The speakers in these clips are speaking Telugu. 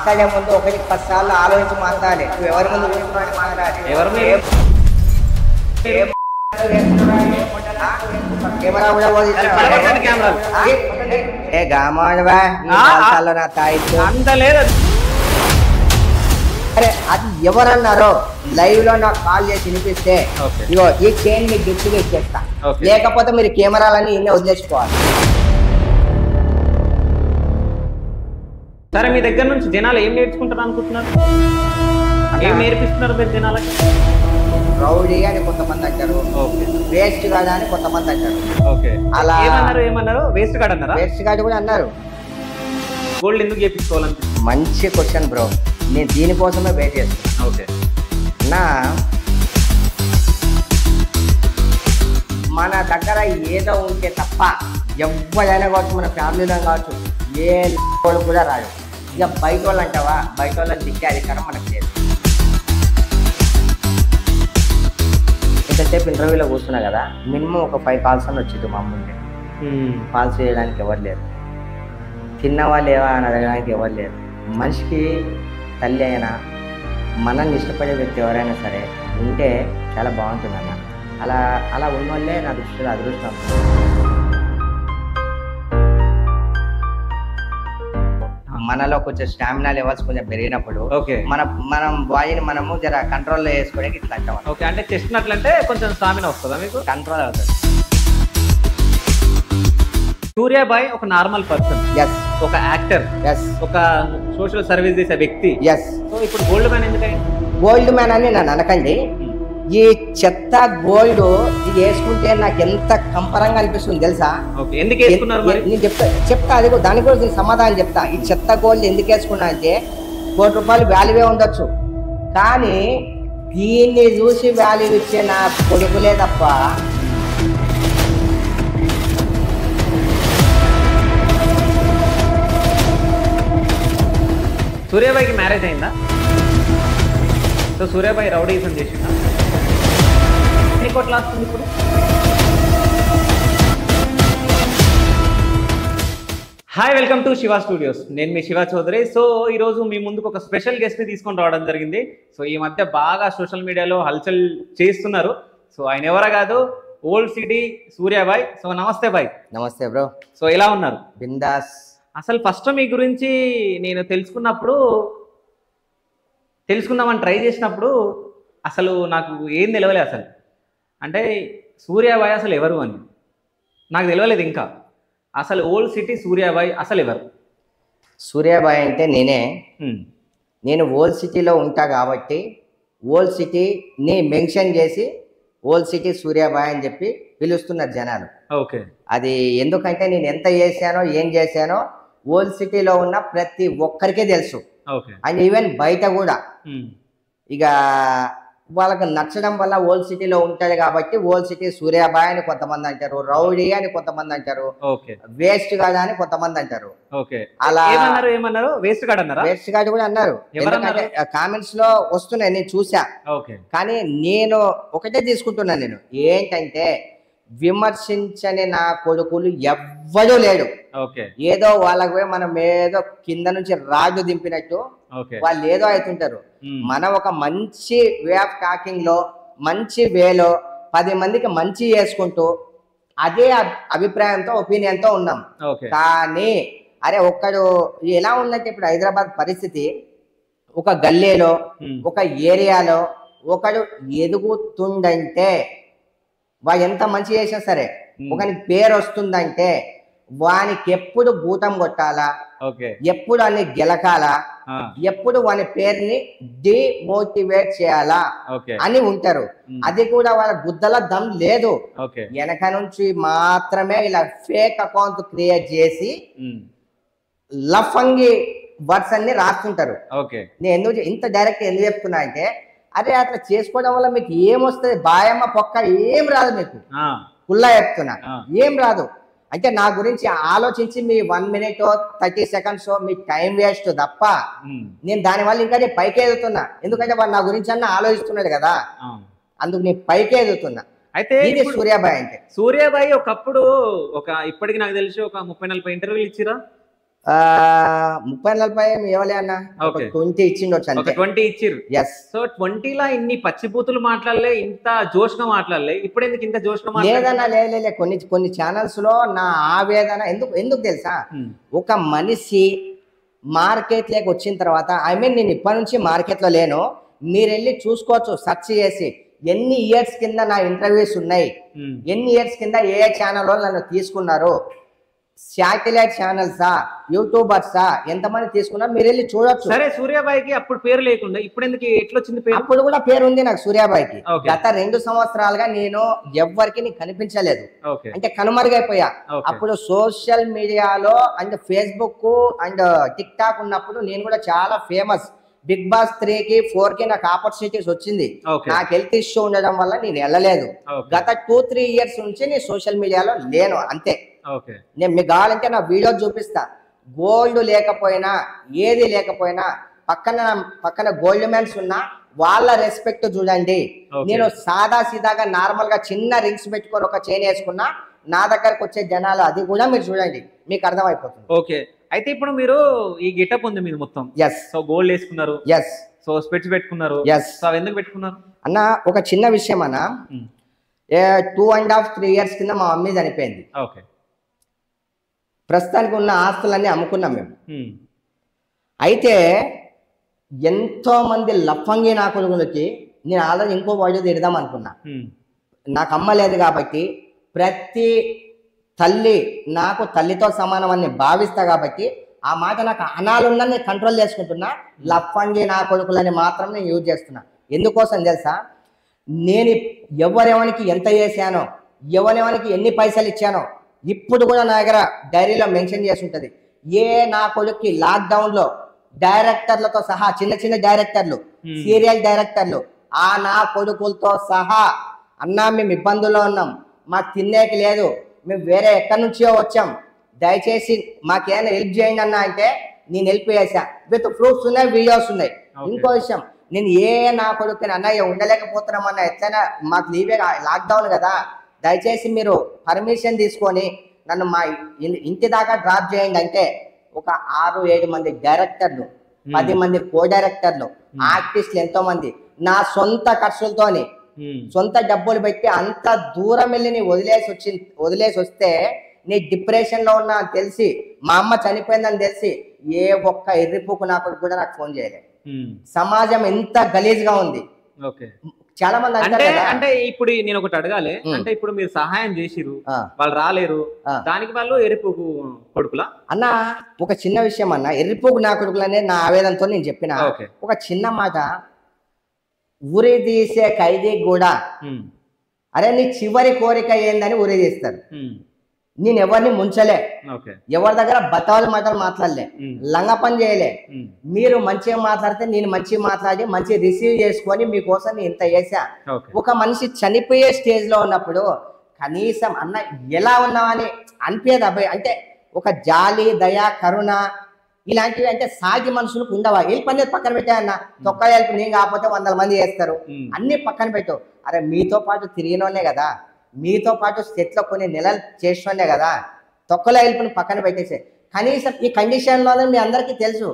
మాట్లాడే ముందు 1-10 సార్లు ఆలోచించి మాట్లాడాలి. నువ్వు ఎవరి ముందు కూర్చున్నావు మాట్లాడాలి. కెమెరా కూడా అంత లేదు. అరే అది ఎవరన్నారో లైవ్ లో నాకు కాల్ చేసి వినిపిస్తే ఇగో ఈ చైన్ మీకు గిఫ్ట్ గా ఇచ్చేస్తా. లేకపోతే మీరు కెమెరాలన్నీ ఇన్నే వదిలేసుకోవాలి. సరే, మీ దగ్గర నుంచి జనాలు ఏం నేర్చుకుంటారు అనుకుంటున్నారు? ఏం నేర్పిస్తున్నారు మీరు జనాలకి? రౌడీ అని కొంతమంది అంటారు, వేస్ట్ గార్డ్ అని కొంతమంది అంటారు. అలా ఏమన్నారు? వేస్ట్ గార్డ్ అన్నారా? వేస్ట్ గార్డ్ కూడా అన్నారు. గోల్డ్ ఎందుకు చేయించుకోవాలనిపిస్తుంది? మంచి క్వశ్చన్ బ్రో, నేను దీనికోసమే వెయిట్ చేస్తాను. నా మన దగ్గర ఏదో ఉంటే తప్ప ఎవరైనా కావచ్చు, మన ఫ్యామిలీలో కావచ్చు, ఏ వాళ్ళు కూడా రాదు. ఇక బయట వాళ్ళు అంటావా, బయట వాళ్ళని దిక్కే అధికారం మనకు లేదు. ఇంతసేపు ఇంటర్వ్యూలో కూర్చున్నా కదా, మినిమం ఒక 5 కాల్స్ అని వచ్చింది మా ముందే. కాల్స్ చేయడానికి ఎవరు లేరు, తిన్నవాళ్ళు ఏవా అని అడగడానికి ఎవరు లేరు. మనిషికి తల్లి అయినా మనల్ని ఇష్టపడే వ్యక్తి ఎవరైనా సరే ఉంటే చాలా బాగుంటుంది అన్న. అలా ఉన్న వాళ్ళే నా దృష్టిలో అదృష్టం. మనలో కొంచెం స్టామినా లెవెల్స్ కొంచెం పెరిగినప్పుడు మనం బాడీని మనము జర కంట్రోల్లో వేసుకోవడానికి ఇట్లా అంటాం. అంటే చేసినట్లంటే కొంచెం స్టామినా వస్తుందా మీకు? కంట్రోల్ అవుతుంది. సూర్యాబాయ్ ఒక నార్మల్ పర్సన్, ఒక యాక్టర్, ఒక సోషల్ సర్వీస్ చేసే వ్యక్తి. సో ఇప్పుడు గోల్డ్ మ్యాన్ ఎందుకని? గోల్డ్ మ్యాన్ అని నన్ను అనకండి. ఈ చెత్త గోల్డ్ ఇది వేసుకుంటే నాకు ఎంత కంపరంగా అనిపిస్తుంది తెలుసా? ఎందుకు వేసుకున్నారు? నేను చెప్తా అది దాని గురించి నేను సమాధానం చెప్తా. ఈ చెత్త గోల్డ్ ఎందుకు వేసుకున్నా అంటే, ₹1 వాల్యూవే ఉండొచ్చు, కానీ దీన్ని చూసి వాల్యూ ఇచ్చే నా కొడుకులే తప్ప సూర్యాబాయికి మ్యారేజ్ అయిందా? సో సూర్యాబాయి రౌడీజం చేసిందా? ఎన్ని కోట్లు వస్తుంది ఇప్పుడు? Hi, welcome to Shiva studios. నేను మీ శివ చౌదరి. సో ఈరోజు మీ ముందుకు ఒక స్పెషల్ గెస్ట్ని తీసుకొని రావడం జరిగింది. సో ఈ మధ్య బాగా సోషల్ మీడియాలో హల్చల్ చేస్తున్నారు. సో ఆయన ఎవరా కాదు, ఓల్డ్ సిటీ సూర్యాబాయ్. సో నమస్తే బాయ్. నమస్తే బ్రో. సో ఎలా ఉన్నారు? బిందాస్. అసలు ఫస్ట్ మీ గురించి నేను తెలుసుకుందామని ట్రై చేసినప్పుడు అసలు నాకు ఏం తెలియలేదు. అసలు అంటే సూర్యాబాయ్ అసలు ఎవరు అని నాకు తెలియలేదు. ఇంకా అసలు ఓల్డ్ సిటీ సూర్యాబాయ్ అసలు ఎవరు? సూర్యాబాయ్ అంటే నేను ఓల్డ్ సిటీలో ఉంటా కాబట్టి ఓల్డ్ సిటీని మెన్షన్ చేసి ఓల్డ్ సిటీ సూర్యాబాయ్ అని చెప్పి పిలుస్తున్నారు జనాలు. అది ఎందుకంటే నేను ఎంత చేశానో ఏం చేశానో ఓల్డ్ సిటీలో ఉన్న ప్రతి ఒక్కరికే తెలుసు. అండ్ ఈవెన్ బయట కూడా ఇక వాళ్ళకి నచ్చడం వల్ల ఓల్డ్ సిటీలో ఉంటాడు కాబట్టి ఓల్డ్ సిటీ సూర్యాబాయ్ అని కొంతమంది అంటారు, రౌడీ అని కొంతమంది అంటారు, వేస్ట్ గార్డ్ అని కొంతమంది అంటారు. అలా వేస్ట్ గార్డ్ కూడా అన్నారు. ఎందుకంటే కామెంట్స్ లో వస్తున్నాయి, నేను చూసా. కానీ నేను ఒకటే తీసుకుంటున్నాను, నేను ఏంటంటే విమర్శించని నా కొడుకులు ఎవ్వడూ లేడు. ఏదో వాళ్ళకు పోయి మనం ఏదో కింద నుంచి రాజు దింపినట్టు వాళ్ళు ఏదో అవుతుంటారు. మనం ఒక మంచి వే ఆఫ్ టాకింగ్ లో, మంచి వేలో 10 మందికి మంచి చేసుకుంటూ అదే అభిప్రాయంతో, ఒపీనియన్ తో ఉన్నాం. కానీ అరే ఒక్కడు ఎలా ఉందంటే ఇప్పుడు హైదరాబాద్ పరిస్థితి, ఒక గల్లీలో ఒక ఏరియాలో ఒకడు ఎదుగుతుండంటే వాడు ఎంత మంచి చేసినా సరే ఒకని పేరు వస్తుందంటే వానికి ఎప్పుడు భూతం కొట్టాలా, ఎప్పుడు అని గెలకాలా, ఎప్పుడు వాని పేరుని డిమోటివేట్ చేయాలా అని ఉంటారు. అది కూడా వాళ్ళ గుద్దల దమ్ లేదు. వెనక నుంచి మాత్రమే ఇలా ఫేక్ అకౌంట్ క్రియేట్ చేసి లఫంగి వర్డ్స్ అన్ని రాస్తుంటారు. నేను ఎందుకు ఇంత డైరెక్ట్ ఎందుకు చెప్తున్నా అంటే, అరే అట్లా చేసుకోవడం వల్ల మీకు ఏమొస్తుంది? బాయమ్మ పొక్క ఏం రాదు మీకు. కుల్లా చెప్తున్నా, ఏం రాదు. అంటే నా గురించి ఆలోచించి మీ 1 minute 30 seconds మీ టైం వేస్ట్ తప్ప నేను దానివల్ల ఇంకా నేను పైకి ఎదుగుతున్నా. ఎందుకంటే వాడు నా గురించి అన్న ఆలోచిస్తున్నాడు కదా, అందుకు నేను పైకి ఎదుగుతున్నా. అయితే ఇది సూర్యాబాయ్ అంటే. సూర్యాబాయ్ ఒకప్పుడు ఇప్పటికి నాకు తెలిసి ఒక 30-40 ఇంటర్వ్యూలు ఇచ్చిరా. 30-40 ఇవ్వలే అన్న, 20 ఇచ్చిండొచ్చు అంతే. 20 ఇచ్చిర్రు. ఎస్. సో 20లా ఇన్ని పచ్చిబూతులు మాట్లాడలే, ఇంత జోష్గా మాట్లాడలే. ఇప్పుడు ఎందుకు ఇంత జోష్గా లేదన్నా? లే కొన్ని ఛానల్స్ లో నా ఆవేదన ఎందుకు తెలుసా? ఒక మనిషి మార్కెట్ లోకి వచ్చిన తర్వాత, ఐ మీన్ నేను ఇప్పటి నుంచి మార్కెట్ లో లేను, మీరు వెళ్ళి చూసుకోవచ్చు సెర్చ్ చేసి ఎన్ని ఇయర్స్ కింద నా ఇంటర్వ్యూస్ ఉన్నాయి, ఎన్ని ఇయర్స్ కింద ఏ ఛానల్ వాళ్ళు నన్ను తీసుకున్నారు, శాటిలైట్ ఛానల్సా, యూట్యూబర్సా, ఎంతమంది తీసుకున్నారు మీరు వెళ్ళి చూడొచ్చు. సరే, సూర్యాబాయికి అప్పుడు పేరు లేకుండా ఇప్పుడు ఎందుకు ఎట్లా వచ్చింది పేరు? అప్పుడు కూడా పేరు ఉంది నాకు సూర్యాబాయికి. గత 2 సంవత్సరాలుగా నేను ఎవ్వరికి కనిపించలేదు, అంటే కనుమరుగైపోయా. అప్పుడు సోషల్ మీడియాలో and Facebook and tick talk ఉన్నప్పుడు నేను కూడా చాలా ఫేమస్. బిగ్ బాస్ 3కి 4కి నాకు ఆపర్చునిటీస్ వచ్చింది. నాకు హెల్త్ ఇష్యూ ఉండడం వల్ల నేను వెళ్ళలేదు. గత 2-3 ఇయర్స్ నుంచి నేను సోషల్ మీడియాలో లేను అంతే. నేను మీకు కావాలంటే నా వీడియో చూపిస్తా. గోల్డ్ లేకపోయినా ఏది లేకపోయినా పక్కన గోల్డ్ మ్యాన్స్ ఉన్నా వాళ్ళ రెస్పెక్ట్ చూడండి. నేను సాదా సీదాగా నార్మల్ గా చిన్న రింగ్స్ పెట్టుకొని ఒక చైన్ వేసుకున్నా, నా దగ్గరకు వచ్చే జనాలు అది కూడా మీరు చూడండి, మీకు అర్థమైపోతుంది. ఓకే, అయితే ఇప్పుడు మీరు ఈ గెటప్ ఉంది మీరు మొత్తం. ఎస్. సో గోల్డ్ వేసుకున్నారు. ఎస్. సో స్పెట్స్ పెట్టుకున్నారు. ఎస్. సో అవి ఎందుకు పెట్టుకున్నారు అన్న? ఒక చిన్న విషయం అన్న, 2.5-3 ఇయర్స్ కింద మా మమ్మీ చనిపోయింది. ఓకే. ప్రస్తుతానికి ఉన్న ఆస్తులన్నీ అమ్ముకున్నాం మేము. అయితే ఎంతో మంది లఫంగి నా కొడుకులకి నేను ఆల్రెడీ ఇంకో వాయిదా తిడదాం అనుకున్నా. నాకు అమ్మ లేదు కాబట్టి ప్రతి తల్లి నాకు తల్లితో సమానం అని భావిస్తా కాబట్టి ఆ మాట నాకు అనాలున్నా నేను కంట్రోల్ చేసుకుంటున్నా. లఫంగి నా కొడుకులని మాత్రం నేను యూజ్ చేస్తున్నా. ఎందుకోసం తెలుసా? నేను ఎవరెవరికి ఎంత చేశానో, ఎవరెవరికి ఎన్ని పైసలు ఇచ్చానో ఇప్పుడు కూడా నా దగ్గర డైరీలో మెన్షన్ చేసి ఉంటుంది. ఏ నా కొడుక్కి లాక్డౌన్లో డైరెక్టర్లతో సహా, చిన్న డైరెక్టర్లు, సీరియల్ డైరెక్టర్లు, ఆ నా కొడుకులతో సహా, అన్నా మేము ఇబ్బందుల్లో ఉన్నాం, మాకు తినేకి లేదు, మేము వేరే ఎక్కడి నుంచో వచ్చాం, దయచేసి మాకేమైనా హెల్ప్ చేయండి అన్న అంటే నేను హెల్ప్ చేశా. విత్ ప్రూఫ్స్ ఉన్నాయి, వీడియోస్ ఉన్నాయి. ఇంకో విషయం, నేను నా కొడుకుని అన్నయ్య ఉండలేకపోతున్నామన్నా, ఎట్లయినా మాకు లీవే, లాక్డౌన్ కదా, దయచేసి మీరు పర్మిషన్ తీసుకొని నన్ను మా ఇంటి దాకా డ్రాప్ చేయండి అంటే ఒక 6-7 మంది డైరెక్టర్లు, 10 మంది కో డైరెక్టర్లు, ఆర్టిస్టులు, ఎంతో మంది నా సొంత ఖర్చులతోని సొంత డబ్బులు పెట్టి అంత దూరం వెళ్ళి వదిలేసి వస్తే నీ డిప్రెషన్ లో ఉన్నా అని తెలిసి, మా అమ్మ చనిపోయిందని తెలిసి ఏ ఒక్క ఎర్రిపోకు నాకు కూడా నాకు ఫోన్ చేయలేదు. సమాజం ఎంత గలీజ్ గా ఉంది. చాలా మంది అంటే ఇప్పుడు నేను ఒకటి అడగాలి, అంటే ఇప్పుడు మీరు సహాయం చేసిరు, వాళ్ళు రాలేరు, దానికి వాళ్ళు ఎర్రిపోకు కొడుకులా అన్న? ఒక చిన్న విషయం అన్న, ఎర్రిపోకు నా కొడుకులు అనేది నా ఆవేదనతో నేను చెప్పిన ఒక చిన్న మాట. ఉరి తీసే ఖైదీ కూడా అరే నీ చివరి కోరిక ఏందని ఉరి తీస్తారు. నేను ఎవరిని ముంచలే, ఎవరి దగ్గర బతావల మాటలు మాట్లాడలే, లంగ పని చేయలే. మీరు మంచిగా మాట్లాడితే నేను మంచిగా మాట్లాడి మంచి రిసీవ్ చేసుకొని మీకోసం నేను ఇంత చేశా. ఒక మనిషి చనిపోయే స్టేజ్ లో ఉన్నప్పుడు కనీసం అన్న ఎలా ఉన్నావని అనిపేది అబ్బాయి. అంటే ఒక జాలి, దయ, కరుణ ఇలాంటివి అంటే సాగి మనుషులకు ఉండవా? హెల్ప్ అనేది పక్కన పెట్టాయన్న, తొక్క హెల్ప్ నేను కాకపోతే 100 మంది చేస్తారు, అన్ని పక్కన పెట్టు. అరే మీతో పాటు తిరిగిన వాళ్ళే కదా, మీతో పాటు సెట్లో కొన్ని నెలలు చేసినోనే కదా, తొక్కల హెల్ప్ని పక్కన పెట్టేసే. కనీసం ఈ కండిషన్లోనే మీ అందరికీ తెలుసు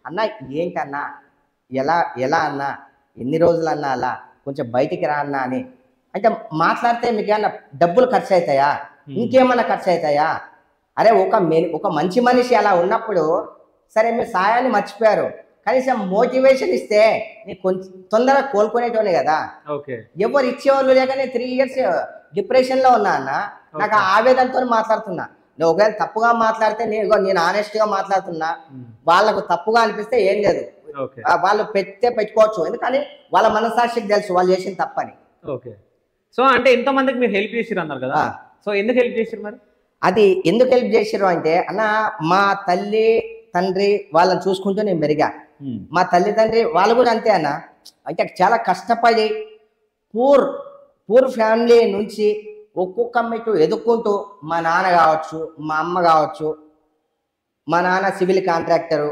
అన్న. ఏంటన్నా, ఎలా అన్నా, ఎన్ని రోజులు అన్నా, అలా కొంచెం బయటికి రా అన్నా అని అంటే మాట్లాడితే మీకు ఏమన్నా డబ్బులు ఖర్చు అవుతాయా, ఇంకేమన్నా ఖర్చు అవుతాయా? అరే ఒక మంచి మనిషి అలా ఉన్నప్పుడు సరే మీరు సాయాన్ని మర్చిపోయారు, కనీసం మోటివేషన్ ఇస్తే నీకు కొంచెం తొందరగా కోలుకునేటోనే కదా. ఎవరు ఇచ్చేవాళ్ళు లేక నేను 3 ఇయర్స్ డిప్రెషన్ లో ఉన్నా అన్న. నాకు ఆ ఆవేదనతో మాట్లాడుతున్నా. నువ్వు ఒకవేళ తప్పుగా మాట్లాడితే నేను ఆనెస్ట్ గా మాట్లాడుతున్నా, వాళ్ళకు తప్పుగా అనిపిస్తే ఏం లేదు, వాళ్ళు పెట్టుకోవచ్చు, ఎందుకని వాళ్ళ మనసాక్షికి తెలుసు వాళ్ళు చేసిన తప్పని. సో అంటే ఎంతో మందికి మీరు హెల్ప్ చేసిరు అన్నారు కదా, సో ఎందుకు హెల్ప్ చేసిరు మరి? అది ఎందుకు హెల్ప్ చేసిరు అంటే అన్న, మా తల్లి తండ్రి వాళ్ళని చూసుకుంటూ నేను మెరుగా. మా తల్లి తండ్రి వాళ్ళు కూడా అంతే అన్న. అంటే చాలా కష్టపడి పూర్ ఫ్యామిలీ నుంచి ఒక్కొక్క మెట్టు ఎదుక్కుంటూ, మా నాన్న కావచ్చు, మా అమ్మ కావచ్చు, మా నాన్న సివిల్ కాంట్రాక్టరు,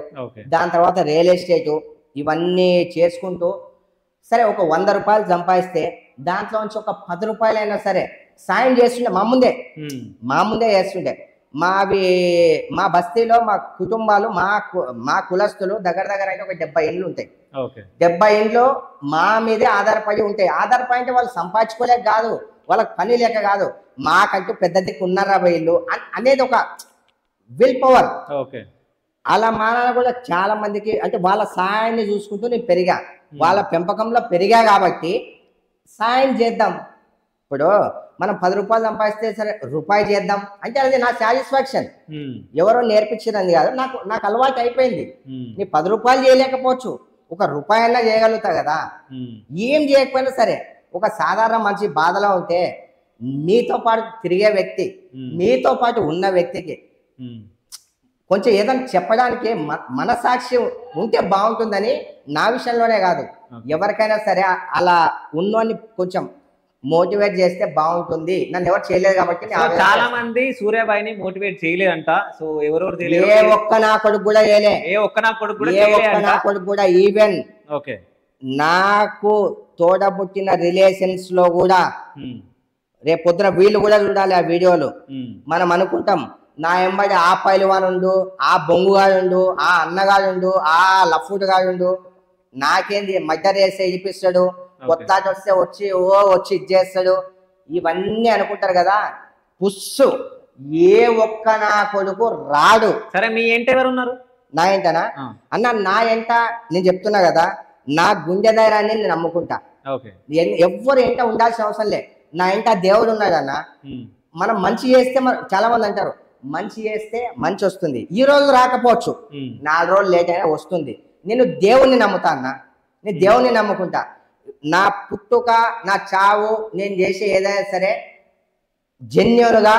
దాని తర్వాత రియల్ ఎస్టేటు, ఇవన్నీ చేసుకుంటూ సరే ఒక 100 రూపాయలు సంపాదిస్తే దాంట్లో నుంచి ఒక 10 రూపాయలైనా సరే సాయం చేస్తుండే, మా ముందే చేస్తుండే. మావి మా బస్తీలో మా కుటుంబాలు మా కులస్తులు దగ్గర అయితే ఒక 70 ఇండ్లు ఉంటాయి. 70 ఇండ్లు మా మీదే ఆధారపడి ఉంటాయి. ఆధారపడి అంటే వాళ్ళు సంపాదించుకోలేక కాదు, వాళ్ళకి పని లేక కాదు, మాకంటూ పెద్ద దిక్కు ఉన్నారా వీళ్ళు అనేది ఒక విల్ పవర్. అలా మా నాన్న కూడా చాలా మందికి అంటే వాళ్ళ సాయాన్ని చూసుకుంటూ నేను పెరిగా, వాళ్ళ పెంపకంలో పెరిగా కాబట్టి సాయం చేద్దాం. ఇప్పుడు మనం 10 రూపాయలు సంపాదిస్తే సరే రూపాయి చేద్దాం అంటే అది నా సాటిస్ఫాక్షన్. ఎవరో నేర్పించినది కాదు, నాకు అలవాటు అయిపోయింది. నీ 10 రూపాయలు చేయలేకపోవచ్చు, ఒక రూపాయి అన్నా చేయగలుగుతా కదా. ఏం చేయకపోయినా సరే ఒక సాధారణ మనిషి బాధలో ఉంటే మీతో పాటు తిరిగే వ్యక్తి, మీతో పాటు ఉన్న వ్యక్తికి కొంచెం ఏదైనా చెప్పడానికి మనసాక్షి ఉంటే బాగుంటుందని నా విషయంలోనే కాదు ఎవరికైనా సరే అలా ఉన్నోని కొంచెం మోటివేట్ చేస్తే బాగుంటుంది. నన్ను ఎవరు చేయలేదు కాబట్టి చాలా మంది సూర్యాబాయిని మోటివేట్ చేయలేదంట. సో ఎవరెవరు ఏ ఒక్క నా కొడుకు కూడా చేయలే, ఏ ఒక్క నా కొడుకు కూడా ఈవెన్ నాకు తోడబుట్టిన రిలేషన్స్ లో కూడా రేపు పొద్దున వీళ్ళు కూడా చూడాలి ఆ వీడియోలు. మనం అనుకుంటాం నా ఎంబడి ఆ పైలువానుండు, ఆ బొంగుగాడుండు, ఆ అన్నగాడుండు, ఆ లఫ్ఫుడుగాడుండు, నాకేంది మధ్య రేసే ఇడిపిస్తాడు, కొత్త వస్తే వచ్చి ఇచ్చేస్తాడు, ఇవన్నీ అనుకుంటారు కదా. పుస్సు ఏ ఒక్క నా కొడుకు రాడు. సరే మీ ఎంట ఎవరు ఉన్నారు? నా ఎంటనా అన్న, నా ఎంట నేను చెప్తున్నా కదా, నా గుండె ధైర్యాన్ని నేను నమ్ముకుంటా. ఎవ్వరు ఎంట ఉండాల్సిన అవసరం లే. నా ఎంట దేవుడు ఉన్నాడన్న. మనం మంచి చేస్తే చాలా మంది అంటారు మంచి చేస్తే మంచి వస్తుంది, ఈ రోజు రాకపోవచ్చు, 4 రోజులు లేట్ అయినా వస్తుంది. నేను దేవుణ్ణి నమ్ముతా అన్న, నేను దేవుణ్ణి నమ్ముకుంటా. నా పుట్టుక నా చావు నేను చేసే ఏదైనా సరే జెన్యూన్గా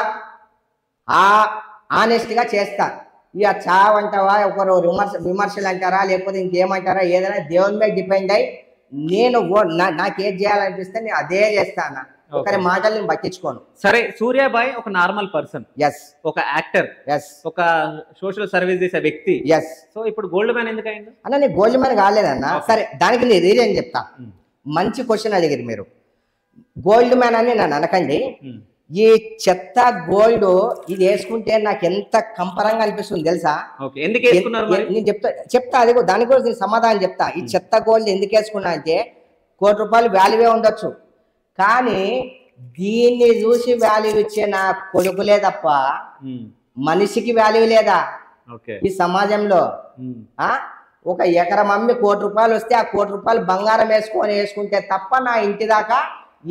ఆనెస్ట్గా చేస్తా. ఇక చావు అంటావా, ఒకరు విమర్శలు అంటారా, లేకపోతే ఇంకేమంటారా, ఏదైనా దేవుని మీద డిపెండ్ అయ్యి నేను నాకేం చేయాలనిపిస్తే నేను అదే చేస్తాను. ఒకరి మాటలు నేను పట్టించుకోను. సరే సూర్యాబాయ్ ఒక నార్మల్ పర్సన్, ఒక యాక్టర్, ఒక సోషల్ సర్వీస్ చేసే వ్యక్తి. సో ఇప్పుడు గోల్డ్ మ్యాన్ ఎందుకు అయింది అన్న? నేను గోల్డ్ మ్యాన్ కాలేదన్న. సరే దానికి నేను రీజన్ చెప్తా. మంచి క్వశ్చన్ అడిగారు మీరు. గోల్డ్ మ్యాన్ అని నన్ను అనకండి. ఈ చెత్త గోల్డ్ ఇది వేసుకుంటే నాకు ఎంత కంపరంగా అనిపిస్తుంది తెలుసా? నేను చెప్తా అది దాని కూడా నేను సమాధానం చెప్తా. ఈ చెత్త గోల్డ్ ఎందుకు వేసుకున్నా అంటే ₹1 కోటి వాల్యూవే ఉండొచ్చు, కానీ దీన్ని చూసి వాల్యూ ఇచ్చే నా కొడుకులే తప్ప మనిషికి వాల్యూ లేదా ఈ సమాజంలో? ఒక ఎకరం అమ్మి ₹1 కోటి వస్తే ఆ ₹1 కోటి బంగారం వేసుకుంటే తప్ప నా ఇంటి దాకా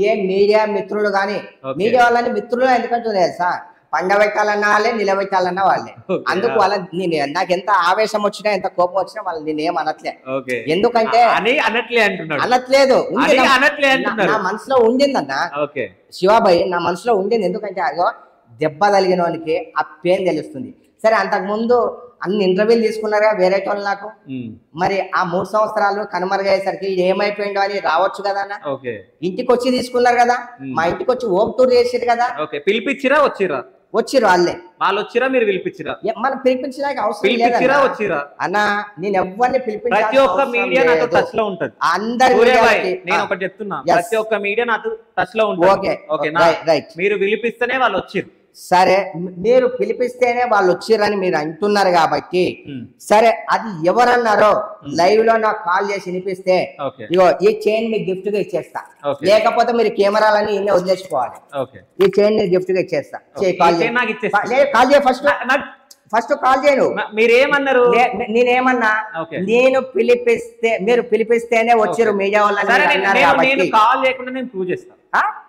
ఏ మీడియా మిత్రులు కానీ, మీడియా వాళ్ళని మిత్రులు ఎందుకంటే సార్ పండబెట్టాలన్నా వాళ్ళే, నిలబెట్టాలన్నా వాళ్ళే. అందుకు వాళ్ళ నాకు ఎంత ఆవేశం వచ్చినా ఎంత కోపం వచ్చినా వాళ్ళు నేనేం అనట్లే. ఎందుకంటే అనట్లేదు, నా మనసులో ఉండిందన్న శివాబాయి, నా మనసులో ఉండింది. ఎందుకంటే అగో దెబ్బ తగిలిన వాళ్ళకి ఆ పెయిన్ తెలుస్తుంది. సరే అంతకు ముందు అన్ని ఇంటర్వ్యూలు తీసుకున్నారుగా వేరే వాళ్ళు నాకు, మరి ఆ 3 సంవత్సరాలు కనుమరుగయ్యేసరికి ఏమైపోయిందో అని రావచ్చు కదా అన్న. ఇంటికి వచ్చి తీసుకున్నారు కదా, మా ఇంటికి వచ్చి హోమ్ టూర్ చేసారు కదా. పిలిపించిరా వచ్చిర్రు వాళ్ళే, వాళ్ళు వచ్చిరా మీరు పిలిపించిరా? మనం పిలిపించడానికి అవసరం లేదా అన్న. నేను ఎవరిని పిలిపించి ప్రతి ఒక్క మీడియా నాతో టచ్ లో ఉంటది. నేను ఒకటి చెప్తున్నా, ప్రతి ఒక్క మీడియా నాతో టచ్ లో ఉంటుంది. మీరు పిలిపిస్తేనే వాళ్ళు వచ్చిర్రు. సరే మీరు పిలిపిస్తేనే వాళ్ళు వచ్చిర్రని మీరు అంటున్నారు కాబట్టి సరే అది ఎవరన్నారో లైవ్ లో నాకు కాల్ చేసి వినిపిస్తే ఇగో ఈ చైన్ మీకు గిఫ్ట్ గా ఇచ్చేస్తా, లేకపోతే మీరు కెమెరాలని ఇన్నే వదిలేసుకోవాలి. ఈ చైన్ ని గిఫ్ట్ గా ఇచ్చేస్తా. కాల్ చేయ ఫస్ట్ కాల్ చేయను. మీరేమన్నారు? నేనేమన్నా, నేను పిలిపిస్తే మీరు పిలిపిస్తేనే వచ్చారు మీడియా వాళ్ళని. కాల్ లేకుండా నేను ప్రూవ్ చేస్తా.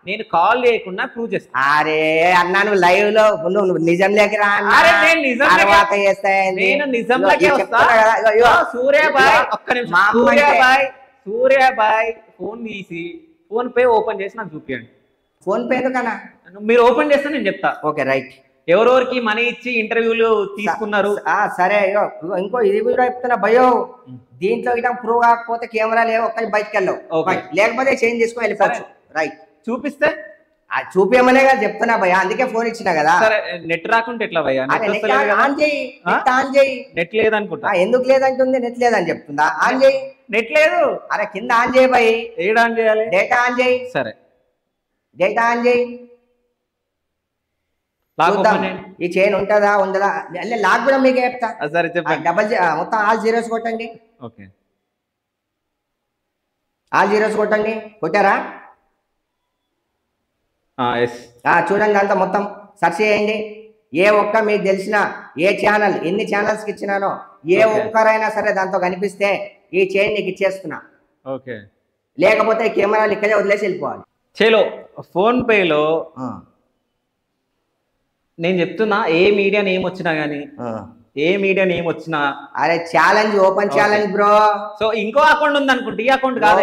నేను కాల్ చేయకుండా ప్రూవ్ చేస్తా. అరే అన్నా నువ్వు లైవ్ లో నువ్వు నిజం లేక రా, తర్వాత సూర్యాబాయ్ ఫోన్ తీసి ఫోన్ పే ఓపెన్ చేసి నాకు చూపించండి. ఫోన్ పే ఎందుకన్నా? మీరు ఓపెన్ చేస్తే నేను చెప్తా. Okay right. ఎవరెవరికి మనీ ఇచ్చి ఇంటర్వ్యూలు తీసుకున్నారు? సరే ఇంకో ఇది కూడా చెప్తున్నా భయో, దీంట్లో ఇట్లా ప్రూవ్ కాకపోతే కెమెరా లేవు, ఒక్కరి బయటకు వెళ్ళవు, లేకపోతే చేంజ్ తీసుకొని వెళ్ళిపోవచ్చు. రైట్, చూపిస్తే చూపించమనే కదా చెప్తున్నా భయ, అందుకే ఫోన్ ఇచ్చినా కదా. నెట్ రాకుంటే ఎట్లా భయ్యా? నెట్ లేదనుకుంటా. ఎందుకు లేదంటుంది? నెట్ లేదని చెప్తుందా? ఆన్ చేయి. నెట్ లేదు. అరే కింద ఆన్ చేయి భయ్. ఏడ ఆన్ చేయాలి? డేటా ఆన్ చేయి. సరే డేటా ఆన్ చేయి. చూద్దాం ఈ చైన్ ఉంటుందా ఉండదా, లాక్ కూడా మీకే చెప్తా. సరే చెప్పండి. మొత్తం ఆల్ జీరోస్ కొట్టండి. ఓకే, ఆల్ జీరోస్ కొట్టండి. కొట్టారా? చూడండి అంతా మొత్తం సెర్చ్ చేయండి. ఏ ఒక్క మీకు తెలిసిన ఏ ఛానల్, ఎన్ని ఛానల్స్కి ఇచ్చినానో ఏ ఒక్కరైనా సరే దాంతో కనిపిస్తే ఈ చైన్ నీకు ఇచ్చేస్తున్నా. ఓకే, లేకపోతే కెమెరాలు ఇక్కడే వదిలేసి వెళ్ళిపోవాలి. చలో ఫోన్ పేలో నేను చెప్తున్నా, ఏ మీడియా నేమ్ వచ్చినా కానీ, ఏ మీడియా నేమ్ వచ్చినా, అరే challenge, open challenge bro. So ఇంకో అకౌంట్ ఉంది అనుకుంటే ఈ అకౌంట్ కాదు.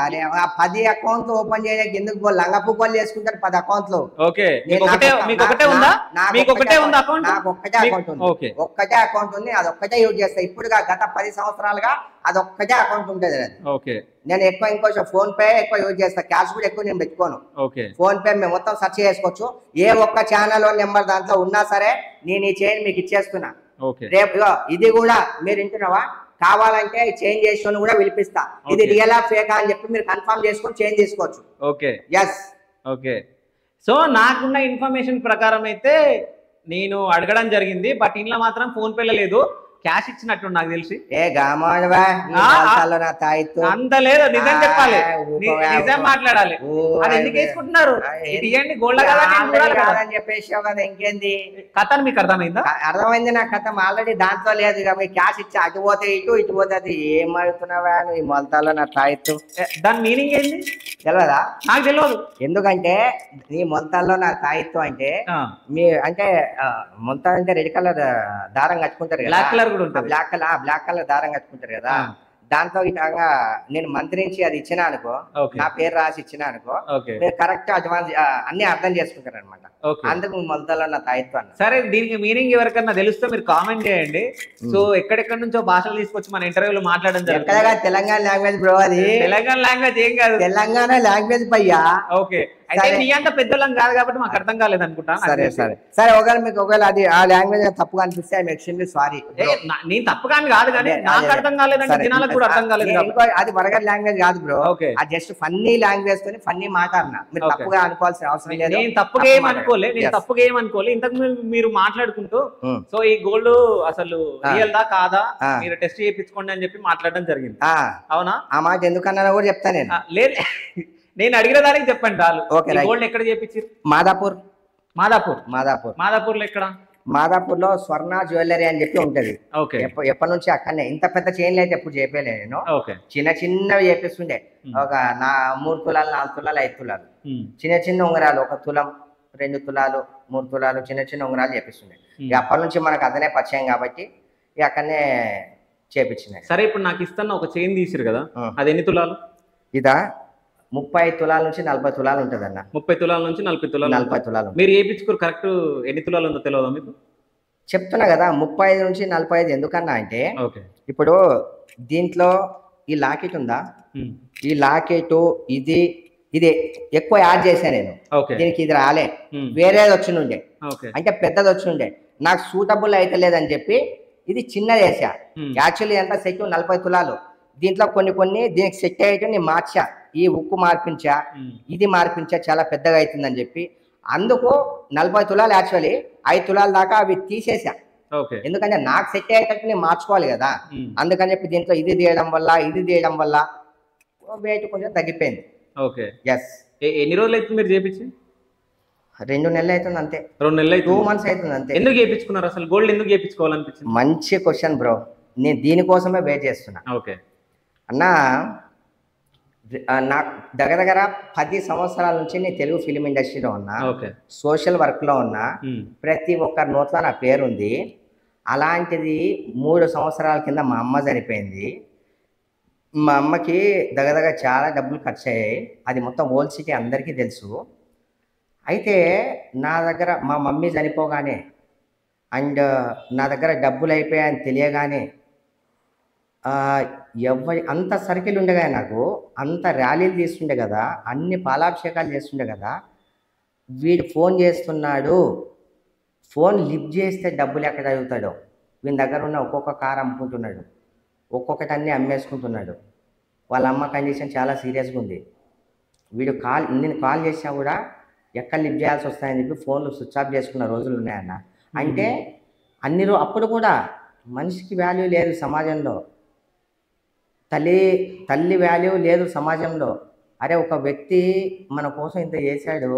అరే 10 అకౌంట్లు ఓపెన్ చేయడానికి ఎందుకు లంగపు కోళ్ళు చేసుకుంటారు 10 అకౌంట్లు. ఓకే, మీకు ఒకటే ఉందా? మీకు ఒకటే ఉందా అకౌంట్? నాకు ఒక్కటే అకౌంట్ ఉంది. ఒక్కటే అకౌంట్ ఉంది, అది ఒక్కటే యూజ్ చేస్తా. ఇప్పుడు గత 10 సంవత్సరాలుగా అది ఒక్కటే అకౌంట్ ఉంటుంది. ఓకే, నేను ఎక్కువ ఇంకో ఫోన్ పే ఎక్కువ యూజ్ చేస్తా. క్యాష్ కూడా ఎక్కువ నేను పెట్టుకోను. ఓకే, ఫోన్ పే మేము మొత్తం సెర్చ్ చేసుకోవచ్చు. ఏ ఒక్క ఛానల్ నెంబర్ దాంట్లో ఉన్నా సరే నేను ఈ చైన్ మీకు ఇచ్చేస్తున్నా. రేపు ఇది కూడా మీరు వింటున్నావా, కావాలంటే చేంజ్ చేసుకొని కూడా పిలిపిస్తా. ఇది రియల్ ఫేకా అని చెప్పి మీరు కన్ఫర్మ్ చేసుకొని చేంజ్ చేసుకోవచ్చు. Okay, yes. ఓకే, సో నాకున్న ఇన్ఫర్మేషన్ ప్రకారం అయితే నేను అడగడం జరిగింది, బట్ ఇంట్లో మాత్రం ఫోన్ పేలో లేదు, క్యాష్ ఇచ్చినట్టు నాకు తెలిసి. అంత లేదు, నిజం చెప్పాలి, నిజం మాట్లాడాలి. అది ఎందుకు వేసుకుంటున్నారు? ఇవ్వండి గోల్డ్ అని చెప్పేసావు కదా, ఇంకేంది కథ మీకు అర్థమైందా? అర్థమైంది నా కథ. ఆల్రెడీ దాంట్లో లేదు ఇక క్యాష్ ఇచ్చి అటు పోతే ఇటు, ఇటు పోతే అది. ఏం అడుగుతున్నావా ఈ మొలతాల్లో నా తాయిత్తు? దాని మీనింగ్ ఏంది తెలియదా? నాకు తెలియదు. ఎందుకంటే నీ మొలతాల్లో నా తాయిత్తు అంటే మీ అంటే మొలత అంటే రెడ్ కలర్ దారం కట్టుకుంటారు కదా, బ్లాక్ కలర్ దారం కట్టుకుంటారు కదా, దాంతో ఇలాగా నేను మంత్రించి అది ఇచ్చిన అనుకో, నా పేరు రాసి ఇచ్చిన అనుకో, మీరు కరెక్ట్ అడ్వాన్స్ అన్ని అర్థం చేసుకుంటారు అనమాట. అందుకు మొలతలో నా తాయిత్వం. సరే, దీనికి మీనింగ్ ఎవరికన్నా తెలిస్తే మీరు కామెంట్ చేయండి. సో ఎక్కడెక్కడ నుంచో భాషలు తీసుకొచ్చి మన ఇంటర్వ్యూలో మాట్లాడడం జరుగుతుంది. తెలంగాణ లాంగ్వేజ్ బ్రో, అది తెలంగాణ లాంగ్వేజ్ ఏం కాదు, తెలంగాణ లాంగ్వేజ్ పయ్యా. ఓకే, అయితే నీ అంత పెద్దలం కాదు కాబట్టి మాకు అర్థం కాలేదు అనుకుంటా. సరే సరే సరే, ఒకవేళ మీకు ఒకవేళ అది ఆ లాంగ్వేజ్ తప్పుగా అనిపిస్తే ఐఎమ్ ఎక్స్ట్రీమ్లీ సారీ. నేను తప్పుగా కాదు కానీ నాకు అర్థం కాలేదంటే జనాలకు కూడా అర్థం కాలేదు. అది వరగడ్ లాంగ్వేజ్ కాదు బ్రో, అది జస్ట్ ఫన్నీ లాంగ్వేజ్ తోని ఫన్నీ మాట అన్నా. మీరు తప్పుగా అనుకోవాల్సిన అవసరం లేదు. నేను తప్పుగా ఏమనుకోలే. ఇంతకు మీరు మాట్లాడుకుంటూ సో ఈ గోల్డ్ అసలు రియల్ దా కాదా మీరు టెస్ట్ చేయించుకోండి అని చెప్పి మాట్లాడడం జరిగింది. అవునా? ఆ మాట ఎందుకన్నా కూడా చెప్తా నేను. లేదు, నేను అడిగిన దానికి చెప్పండి చాలు. గోల్డ్ ఎక్కడ చేయించారు? మాదాపూర్. మాదాపూర్ లో ఎక్కడ? మాదాపూర్ లో స్వర్ణ జ్యువెలరీ అని చెప్పి ఉంటది. ఎప్పటి నుంచి అక్కడనే. ఇంత పెద్ద చైన్లు అయితే ఎప్పుడు చెప్పలే నేను, చిన్న చిన్నవి చేపిస్తుండే. ఒక 3 తులాలు 4 తులాలు 5 తులాలు చిన్న చిన్న ఉంగరాలు, 1 తులం 2 తులాలు 3 తులాలు చిన్న చిన్న ఉంగరాలు చేపిస్తుండే. అప్పటి నుంచి మనకు అదనే పరిచయం కాబట్టి అక్కడనే చేపించినాయి. సరే, ఇప్పుడు నాకు ఇస్తున్న ఒక చైన్ తీసిరు కదా, అది ఎన్ని తులాలు? ఇదా 30 తులాల నుంచి 40 తులాలు ఉంటుంది అన్న. 30 తులాల నుంచి 40 తులాలు. మీరు వేయించుకోరు, కరెక్ట్ ఎన్ని తులాలు ఉందో తెలియదా మీకు? చెప్తున్నా కదా 35 నుంచి 45. ఎందుకన్నా అంటే ఇప్పుడు దీంట్లో ఈ లాకెట్ ఉందా, ఈ లాకెట్ ఇది ఎక్కువ యాడ్ చేశాను నేను. దీనికి ఇది రాలే, వేరేది వచ్చినుండే, అంటే పెద్దది వచ్చినుండే. నాకు సూటబుల్ అయితే లేదని చెప్పి ఇది చిన్నది వేసా. యాక్చువల్లీ ఎంత సెట్ 40 తులాలు. దీంట్లో కొన్ని దీనికి సెట్ అయ్యేటి నేను మార్చా. ఈ ఉక్కు మార్పించా, ఇది మార్పించా, చాలా పెద్దగా అవుతుందని చెప్పి. అందుకు 40 తులాలు యాక్చువల్లీ 5 తులాల దాకా అవి తీసేసా. ఎందుకంటే నాకు సెట్ అయ్యేటట్టు నేను మార్చుకోవాలి కదా. అందుకని చెప్పి దీంట్లో ఇది తీయడం వల్ల వెయిట్ కొంచెం తగ్గిపోయింది. ఎస్. ఎన్ని రోజులు అవుతుంది మీరు చేపించి? 2 నెలలు అవుతుంది అంతే. 2 నెలలు 2 months అవుతుంది అంతే. ఎందుకు చేయించుకున్నారు అసలు? గోల్డ్ ఎందుకు చేయించుకోవాలనిపించింది? మంచి క్వశ్చన్ బ్రో, నేను దీనికోసమే వెయిట్ చేస్తున్నా. అన్నా నాకు దగ్గర 10 సంవత్సరాల నుంచి నేను తెలుగు ఫిలిం ఇండస్ట్రీలో ఉన్నా, సోషల్ వర్క్లో ఉన్నా, ప్రతి ఒక్కరి నోట్లో నా పేరుంది. అలాంటిది 3 సంవత్సరాల కింద మా అమ్మ చనిపోయింది. మా అమ్మకి దగ్గర చాలా డబ్బులు ఖర్చు అయ్యాయి. అది మొత్తం ఓల్డ్ సిటీ అందరికీ తెలుసు. అయితే నా దగ్గర మా మమ్మీ చనిపోగానే అండ్ నా దగ్గర డబ్బులు అయిపోయాయని తెలియగానే అంత సర్కిల్ ఉండే కదా, నాకు అంత ర్యాలీలు తీస్తుండే కదా, అన్ని పాలాభిషేకాలు చేస్తుండే కదా. వీడు ఫోన్ చేస్తున్నాడు, ఫోన్ లిఫ్ట్ చేస్తే డబ్బులు ఎక్కడ అడుగుతాడో, వీని దగ్గర ఉన్న ఒక్కొక్క కారు అమ్ముకుంటున్నాడు, ఒక్కొక్కటి అన్నీ అమ్మేసుకుంటున్నాడు. వాళ్ళ అమ్మ కండిషన్ చాలా సీరియస్గా ఉంది. వీడు నేను కాల్ చేసినా కూడా ఎక్కడ లిఫ్ట్ చేయాల్సి వస్తాయని చెప్పి ఫోన్లు స్విచ్ ఆఫ్ చేసుకున్న రోజులు ఉన్నాయన్న. అంటే అప్పుడు కూడా మనిషికి వాల్యూ లేదు సమాజంలో, తల్లి వాల్యూ లేదు సమాజంలో. అరే ఒక వ్యక్తి మన కోసం ఇంత చేశాడు,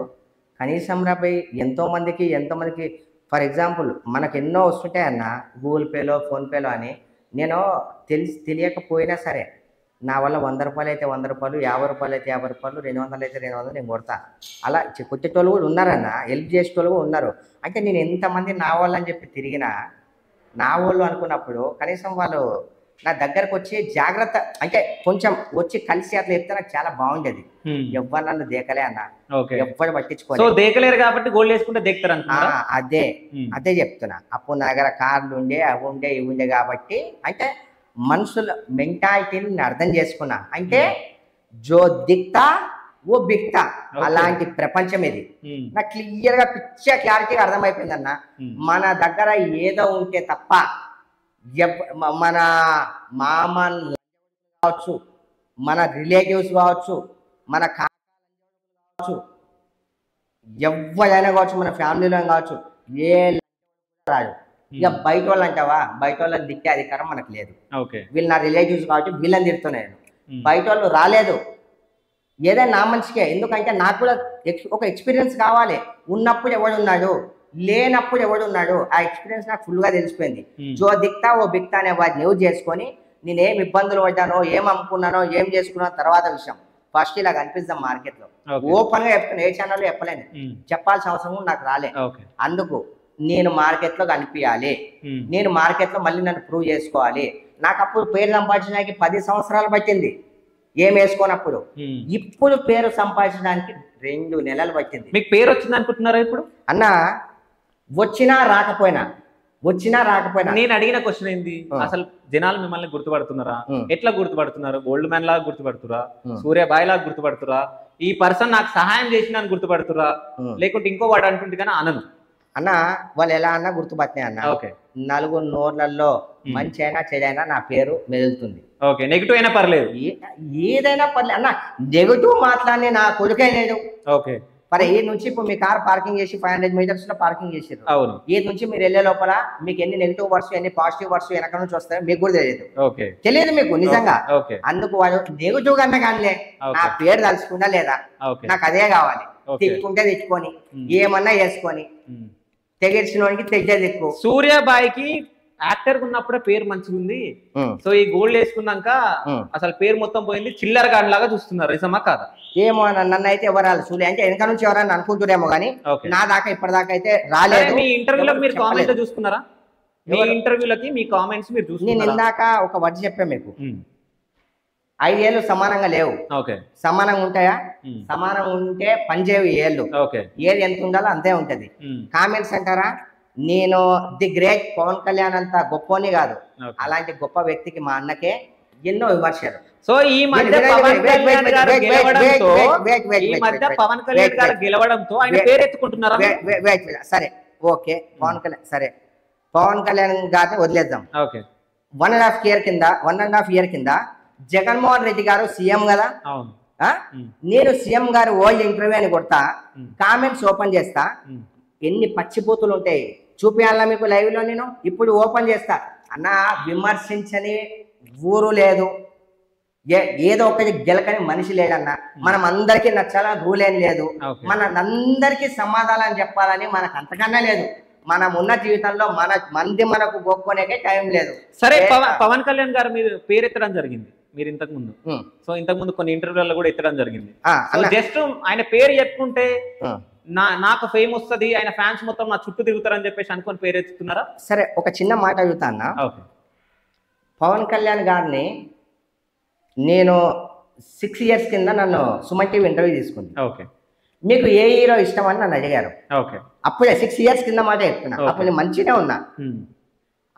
కనీసం రాపై ఎంతోమందికి ఫర్ ఎగ్జాంపుల్ మనకు ఎన్నో వస్తుంటాయి అన్న, గూగుల్ పేలో ఫోన్పేలో అని. నేను తెలియకపోయినా సరే నా వల్ల 100 రూపాయలు అయితే 100 రూపాయలు, 50 రూపాయలు అయితే 50 రూపాయలు, 200 అయితే 200 నేను కొడతా. అలా కొట్టేటోళ్ళు కూడా ఉన్నారన్న, హెల్ప్ చేసేటోళ్ళు కూడా ఉన్నారు. అంటే నేను ఎంతమంది నా వాళ్ళు అని చెప్పి తిరిగినా, నా వాళ్ళు అనుకున్నప్పుడు కనీసం వాళ్ళు నా దగ్గరకు వచ్చి జాగ్రత్త అంటే కొంచెం వచ్చి కలిసి అట్లా చెప్తే నాకు చాలా బాగుండేది. ఎవ్వరు నన్ను దేకలే అన్న, ఎవ్వరు పట్టించుకోలేరు కాబట్టి గోల్డ్ వేసుకుంటే దేకుతారు. అదే చెప్తున్నా. అప్పుడు నా దగ్గర కార్లు ఉండే, అవి ఉండే, ఇవి ఉండే కాబట్టి అంటే మనుషుల మెంటాలిటీని నేను అర్థం చేసుకున్నా. అంటే జో దిక్తా ఓ బిక్తా, అలాంటి ప్రపంచం ఇది. నాకు క్లియర్ గా క్లారిటీగా అర్థమైపోయింది అన్న. మన దగ్గర ఏదో ఉంటే తప్ప మన మామ కావచ్చు, మన రిలేటివ్స్ కావచ్చు, మన కావచ్చు, ఎవరైనా కావచ్చు, మన ఫ్యామిలీలో కావచ్చు, ఏ రాదు. ఇక బయట వాళ్ళు అంటావా, బయట వాళ్ళని తిట్టే అధికారం మనకు లేదు. వీళ్ళు నా రిలేటివ్స్ కాబట్టి వీళ్ళని తిడుతున్నాను. బయట వాళ్ళు రాలేదు, ఏదైనా నా మంచికే. ఎందుకంటే నాకు కూడా ఒక ఎక్స్పీరియన్స్ కావాలి. ఉన్నప్పుడు ఎవడున్నాడు, లేనప్పుడు ఎవడున్నాడు, ఆ ఎక్స్పీరియన్స్ నాకు ఫుల్గా తెలిసిపోయింది. జో దిక్తా ఓ బిక్తా అనే వాటిని యూజ్ చేసుకొని నేనేం ఇబ్బందులు పడ్డానో, ఏం అమ్ముకున్నానో, ఏం చేసుకున్నానో తర్వాత విషయం. ఫస్ట్ ఇలా కనిపిస్తాం మార్కెట్లో, ఓపెన్ గా చెప్తున్నా, ఏ ఛానల్లో చెప్పలేను, చెప్పాల్సిన అవసరం నాకు రాలే. అందుకు నేను మార్కెట్ లో కనిపించాలి, నేను మార్కెట్ లో మళ్ళీ నన్ను ప్రూవ్ చేసుకోవాలి. నాకు అప్పుడు పేరు సంపాదించడానికి 10 సంవత్సరాలు పట్టింది ఏం వేసుకోనప్పుడు. ఇప్పుడు పేరు సంపాదించడానికి 2 నెలలు పట్టింది. మీకు పేరు వచ్చింది అనుకుంటున్నారా ఇప్పుడు అన్న? వచ్చినా రాకపోయినా నేను అడిగిన క్వశ్చన్ ఏంది, అసలు జనాలు మిమ్మల్ని గుర్తుపడుతున్నారా? ఎట్లా గుర్తుపడుతున్నారు? గోల్డ్ మ్యాన్ లాగా గుర్తుపడుతురా, సూర్యబాయ్ లాగా గుర్తుపడుతురా, ఈ పర్సన్ నాకు సహాయం చేసిన గుర్తుపడుతురా, లేకుంటే ఇంకో వాడు అంటుంటే కానీ అనను అన్న? వాళ్ళు ఎలా అన్నా గుర్తుపట్టినాయి అన్న. నలుగురు నోర్లలో మంచి అయినా చెడైనా నా పేరు మెదులుతుంది. నెగిటివ్ అయినా పర్లేదు, ఏదైనా పర్లేదు అన్న. నెగిటివ్ మాట్లాడి నా కొడుకే లేదు. మరి ఈ నుంచి ఇప్పుడు మీ కార్ పార్కింగ్ చేసి 500 మీటర్స్ లో పార్కింగ్ చేసారు. అవును. ఈ నుంచి మీరు వెళ్ళే లోపల మీకు ఎన్ని నెగిటివ్ వర్డ్స్, ఎన్ని పాజిటివ్ వర్డ్స్ వెనక నుంచి వస్తాయో మీకు కూడా తెలియదు మీకు నిజంగా. అందుకు వాళ్ళు నెగిటివ్ కన్నా కానీ నా పేరు తలుచుకుంటా లేదా, నాకు అదే కావాలి. తిట్టుకుంటే తిట్టుకొని, ఏమన్నా వేసుకొని, తెగిర్చినోడికి తెగే దిక్కు. సూర్యబాయికి యాక్టర్ ఉన్నప్పుడే పేరు మంచిగా ఉంది. సో ఈ గోల్డ్ వేసుకున్నాక అసలు పేరు మొత్తం పోయింది, చిల్లర గాడి లాగా చూస్తున్నారు. నిజమా కాదా? ఏమో నన్ను అయితే ఎవరాలు చూలే, అంటే వెనక నుంచి ఎవరైనా అనుకుంటున్నారేమో కానీ నా దాకా ఇప్పటిదాకా అయితే రాలేదు. మీ ఇంటర్వ్యూలో మీరు కామెంట్ చూసుకున్నారా? మీ ఇంటర్వ్యూలకి మీ కామెంట్స్ మీరు చూసుకున్నారా? నేను ఇందాక ఒక వర్డ్ చెప్పా మీకు, 5 ఏళ్ళు సమానంగా లేవు. సమానంగా ఉంటాయా? సమానంగా ఉంటే పనిచేయవు ఏళ్ళు. ఏది ఎంత ఉండాలో అంతే ఉంటది. కామెంట్స్ అంటారా? నేను ది గ్రేట్ పవన్ కళ్యాణ్ అంత గొప్పని కాదు, అలాంటి గొప్ప వ్యక్తికి మా అన్నకే ఎన్నో విమర్శలు. సో ఈ మధ్య పవన్ కళ్యాణ్ గారు గెలవడంతో ఆయన పేరు ఎత్తుకుంటున్నారా? సరే ఓకే, పవన్ కళ్యాణ్ సరే, పవన్ కళ్యాణ్ గారిని వదిలేద్దాం. 1.5 ఇయర్ కింద జగన్మోహన్ రెడ్డి గారు సీఎం కదా. నేను సీఎం గారు ఓల్డ్ ఇంటర్వ్యూ అని కొడతా, కామెంట్స్ ఓపెన్ చేస్తా, ఎన్ని పచ్చిపోతులు ఉంటాయి చూపించాలా మీకు లైవ్ లో. నేను ఇప్పుడు ఓపెన్ చేస్తా అన్న, విమర్శించని ఊరు లేదు, ఏదో ఒకటి గెలకని మనిషి లేదన్న. మనం అందరికీ నచ్చాలని రూల్ ఏం లేదు, మన అందరికీ సమాధానం చెప్పాలని మనకు అంతకన్నా లేదు. మనం ఉన్న జీవితంలో మనకు గొప్పనేకే టైం లేదు. సరే, పవన్ కళ్యాణ్ గారు మీరు పేరు ఎత్తడం జరిగింది మీరు ఇంతకు ముందు. సో ఇంతకు ముందు కొన్ని ఇంటర్వ్యూలలో కూడా ఎత్తడం జరిగింది. జస్ట్ ఆయన పేరు చెప్పుకుంటే నాకు ఫేమ్ వస్తుంది, ఆయన ఫ్యాన్స్ మొత్తం నా చుట్టూ తిరుగుతారని చెప్పేసి అనుకుని పేరు ఎత్తుతున్నారా? సరే, ఒక చిన్న మాట అడుగుతా అన్న. పవన్ కళ్యాణ్ గారిని నేను 6 ఇయర్స్ కింద నన్ను సుమన్ టీవీ ఇంటర్వ్యూ తీసుకుంది. మీకు ఏ హీరో ఇష్టం అని నన్ను అడిగారు. అప్పుడే 6 ఇయర్స్ కింద మాట చెప్తున్నా. అప్పుడు నేను మంచిగా ఉన్నా.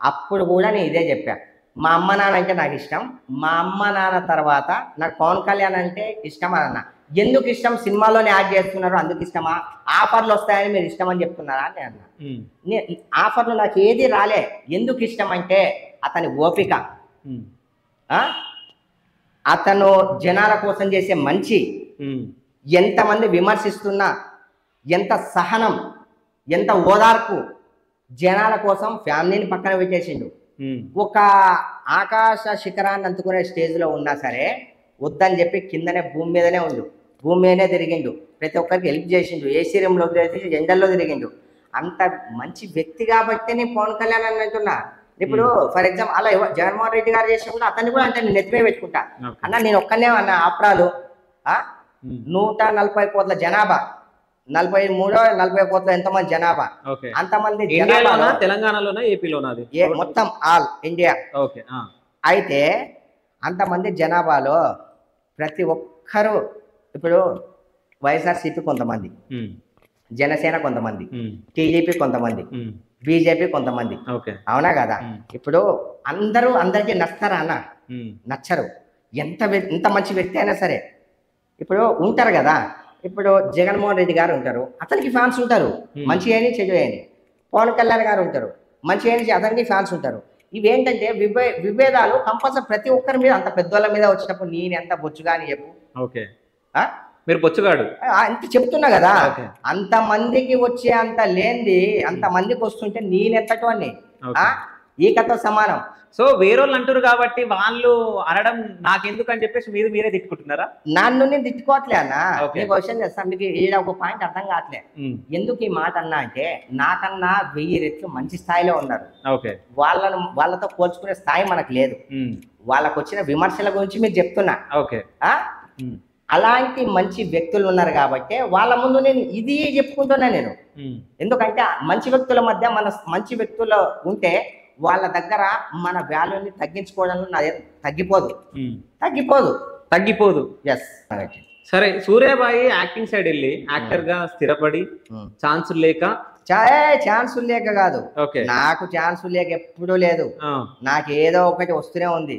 అప్పుడు కూడా నేను ఇదే చెప్పా, మా అమ్మ నాన్న అంటే నాకు ఇష్టం, మా అమ్మ నాన్న తర్వాత నాకు పవన్ కళ్యాణ్ అంటే ఇష్టం అని అన్న. ఎందుకు ఇష్టం? సినిమాలోనే యాడ్ చేస్తున్నారు అందుకు ఇష్టమా? ఆఫర్లు వస్తాయని మీరు ఇష్టం అని చెప్తున్నారా అని అన్నా. ఆఫర్లు నాకు ఏది రాలే. ఎందుకు ఇష్టం అంటే అతని ఓపిక, అతను జనాల కోసం చేసే మంచి. ఎంతమంది విమర్శిస్తున్నా ఎంత సహనం, ఎంత ఓదార్పు, జనాల కోసం ఫ్యామిలీని పక్కన పెట్టేసిండు. ఒక ఆకాశ శిఖరాన్ని అందుకునే స్టేజ్లో ఉన్నా సరే వద్దని చెప్పి కిందనే భూమి మీదనే ఉండు, భూమి మీదనే తిరిగిండు, ప్రతి ఒక్కరికి హెల్ప్ చేసిండు, ఏసీ రూమ్లో తిరిగి ఎండల్లో తిరిగిండు. అంత మంచి వ్యక్తి కాబట్టి నేను పవన్ కళ్యాణ్ అని అంటున్నా. ఇప్పుడు ఫర్ ఎగ్జాంపుల్ అలా జగన్మోహన్ రెడ్డి గారు చేసిన కూడా అతన్ని కూడా అంటే నేను ఎత్తిమే పెట్టుకుంటా అన్న. నేను ఒక్కనే అన్న ఆప్రాలు 140 కోట్ల జనాభా, 40 కోట్ల ఎంతమంది జనాభా, అంతమంది తెలంగాణలోనా ఏపీలోనా మొత్తం ఆల్ ఇండియా. అయితే అంతమంది జనాభాలో ప్రతి ఒక్కరు ఇప్పుడు వైఎస్ఆర్సీపీ కొంతమంది, జనసేన కొంతమంది, టీడీపీ కొంతమంది, బీజేపీ కొంతమంది, అవునా కదా? ఇప్పుడు అందరికీ నచ్చుతారా అన్న? నచ్చరు. ఎంత మంచి వ్యక్తి అయినా సరే ఇప్పుడు ఉంటారు కదా. ఇప్పుడు జగన్మోహన్ రెడ్డి గారు ఉంటారు, అతనికి ఫ్యాన్స్ ఉంటారు, మంచి అని చెడు అని. పవన్ కళ్యాణ్ గారు ఉంటారు, మంచి అని అతనికి ఫ్యాన్స్ ఉంటారు. ఇవేంటంటే విభేదాలు కంపల్సరీ ప్రతి ఒక్కరి మీద. అంత పెద్దోళ్ళ మీద వచ్చినప్పుడు నేను ఎంత బొచ్చుగా అని చెప్పు. మీరు బొచ్చుగాడు అంత చెప్తున్నా కదా. అంత మందికి వచ్చే అంత లేనిది అంత మందికి వస్తుంటే నేనెత్తటోని ఈ కథ సమానం. సో వేరేళ్ళు అంటారు కాబట్టి వాళ్ళు అనడం నాకెందుకు అని చెప్పేసి మీరే తిట్టుకుంటున్నారా? నన్ను నేను తిట్టుకోవట్లే అన్న. క్వశ్చన్ చేస్తాను మీకు, ఈడ ఒక పాయింట్ అర్థం కావట్లే. ఎందుకు ఈ మాట అన్నా అంటే నాకన్నా 1000 రెట్లు మంచి స్థాయిలో ఉన్నారు. వాళ్ళతో పోల్చుకునే స్థాయి మనకు లేదు. వాళ్ళకు వచ్చిన విమర్శల గురించి మీకు చెప్తున్నా. అలాంటి మంచి వ్యక్తులు ఉన్నారు కాబట్టి వాళ్ళ ముందు నేను ఇది చెప్పుకుంటున్నా నేను. ఎందుకంటే మంచి వ్యక్తుల మధ్య మన మంచి వ్యక్తులు ఉంటే వాళ్ళ దగ్గర మన వాల్యూని తగ్గించుకోవడంలో నాది తగ్గిపోదు. ఎస్. సరే, సూర్యాబాయి యాక్టింగ్ సైడ్ వెళ్ళి యాక్టర్ గా స్థిరపడి ఛాన్సులు లేక కాదు, నాకు ఛాన్సులు లేక ఎప్పుడూ లేదు. నాకు ఏదో ఒకటి వస్తూనే ఉంది.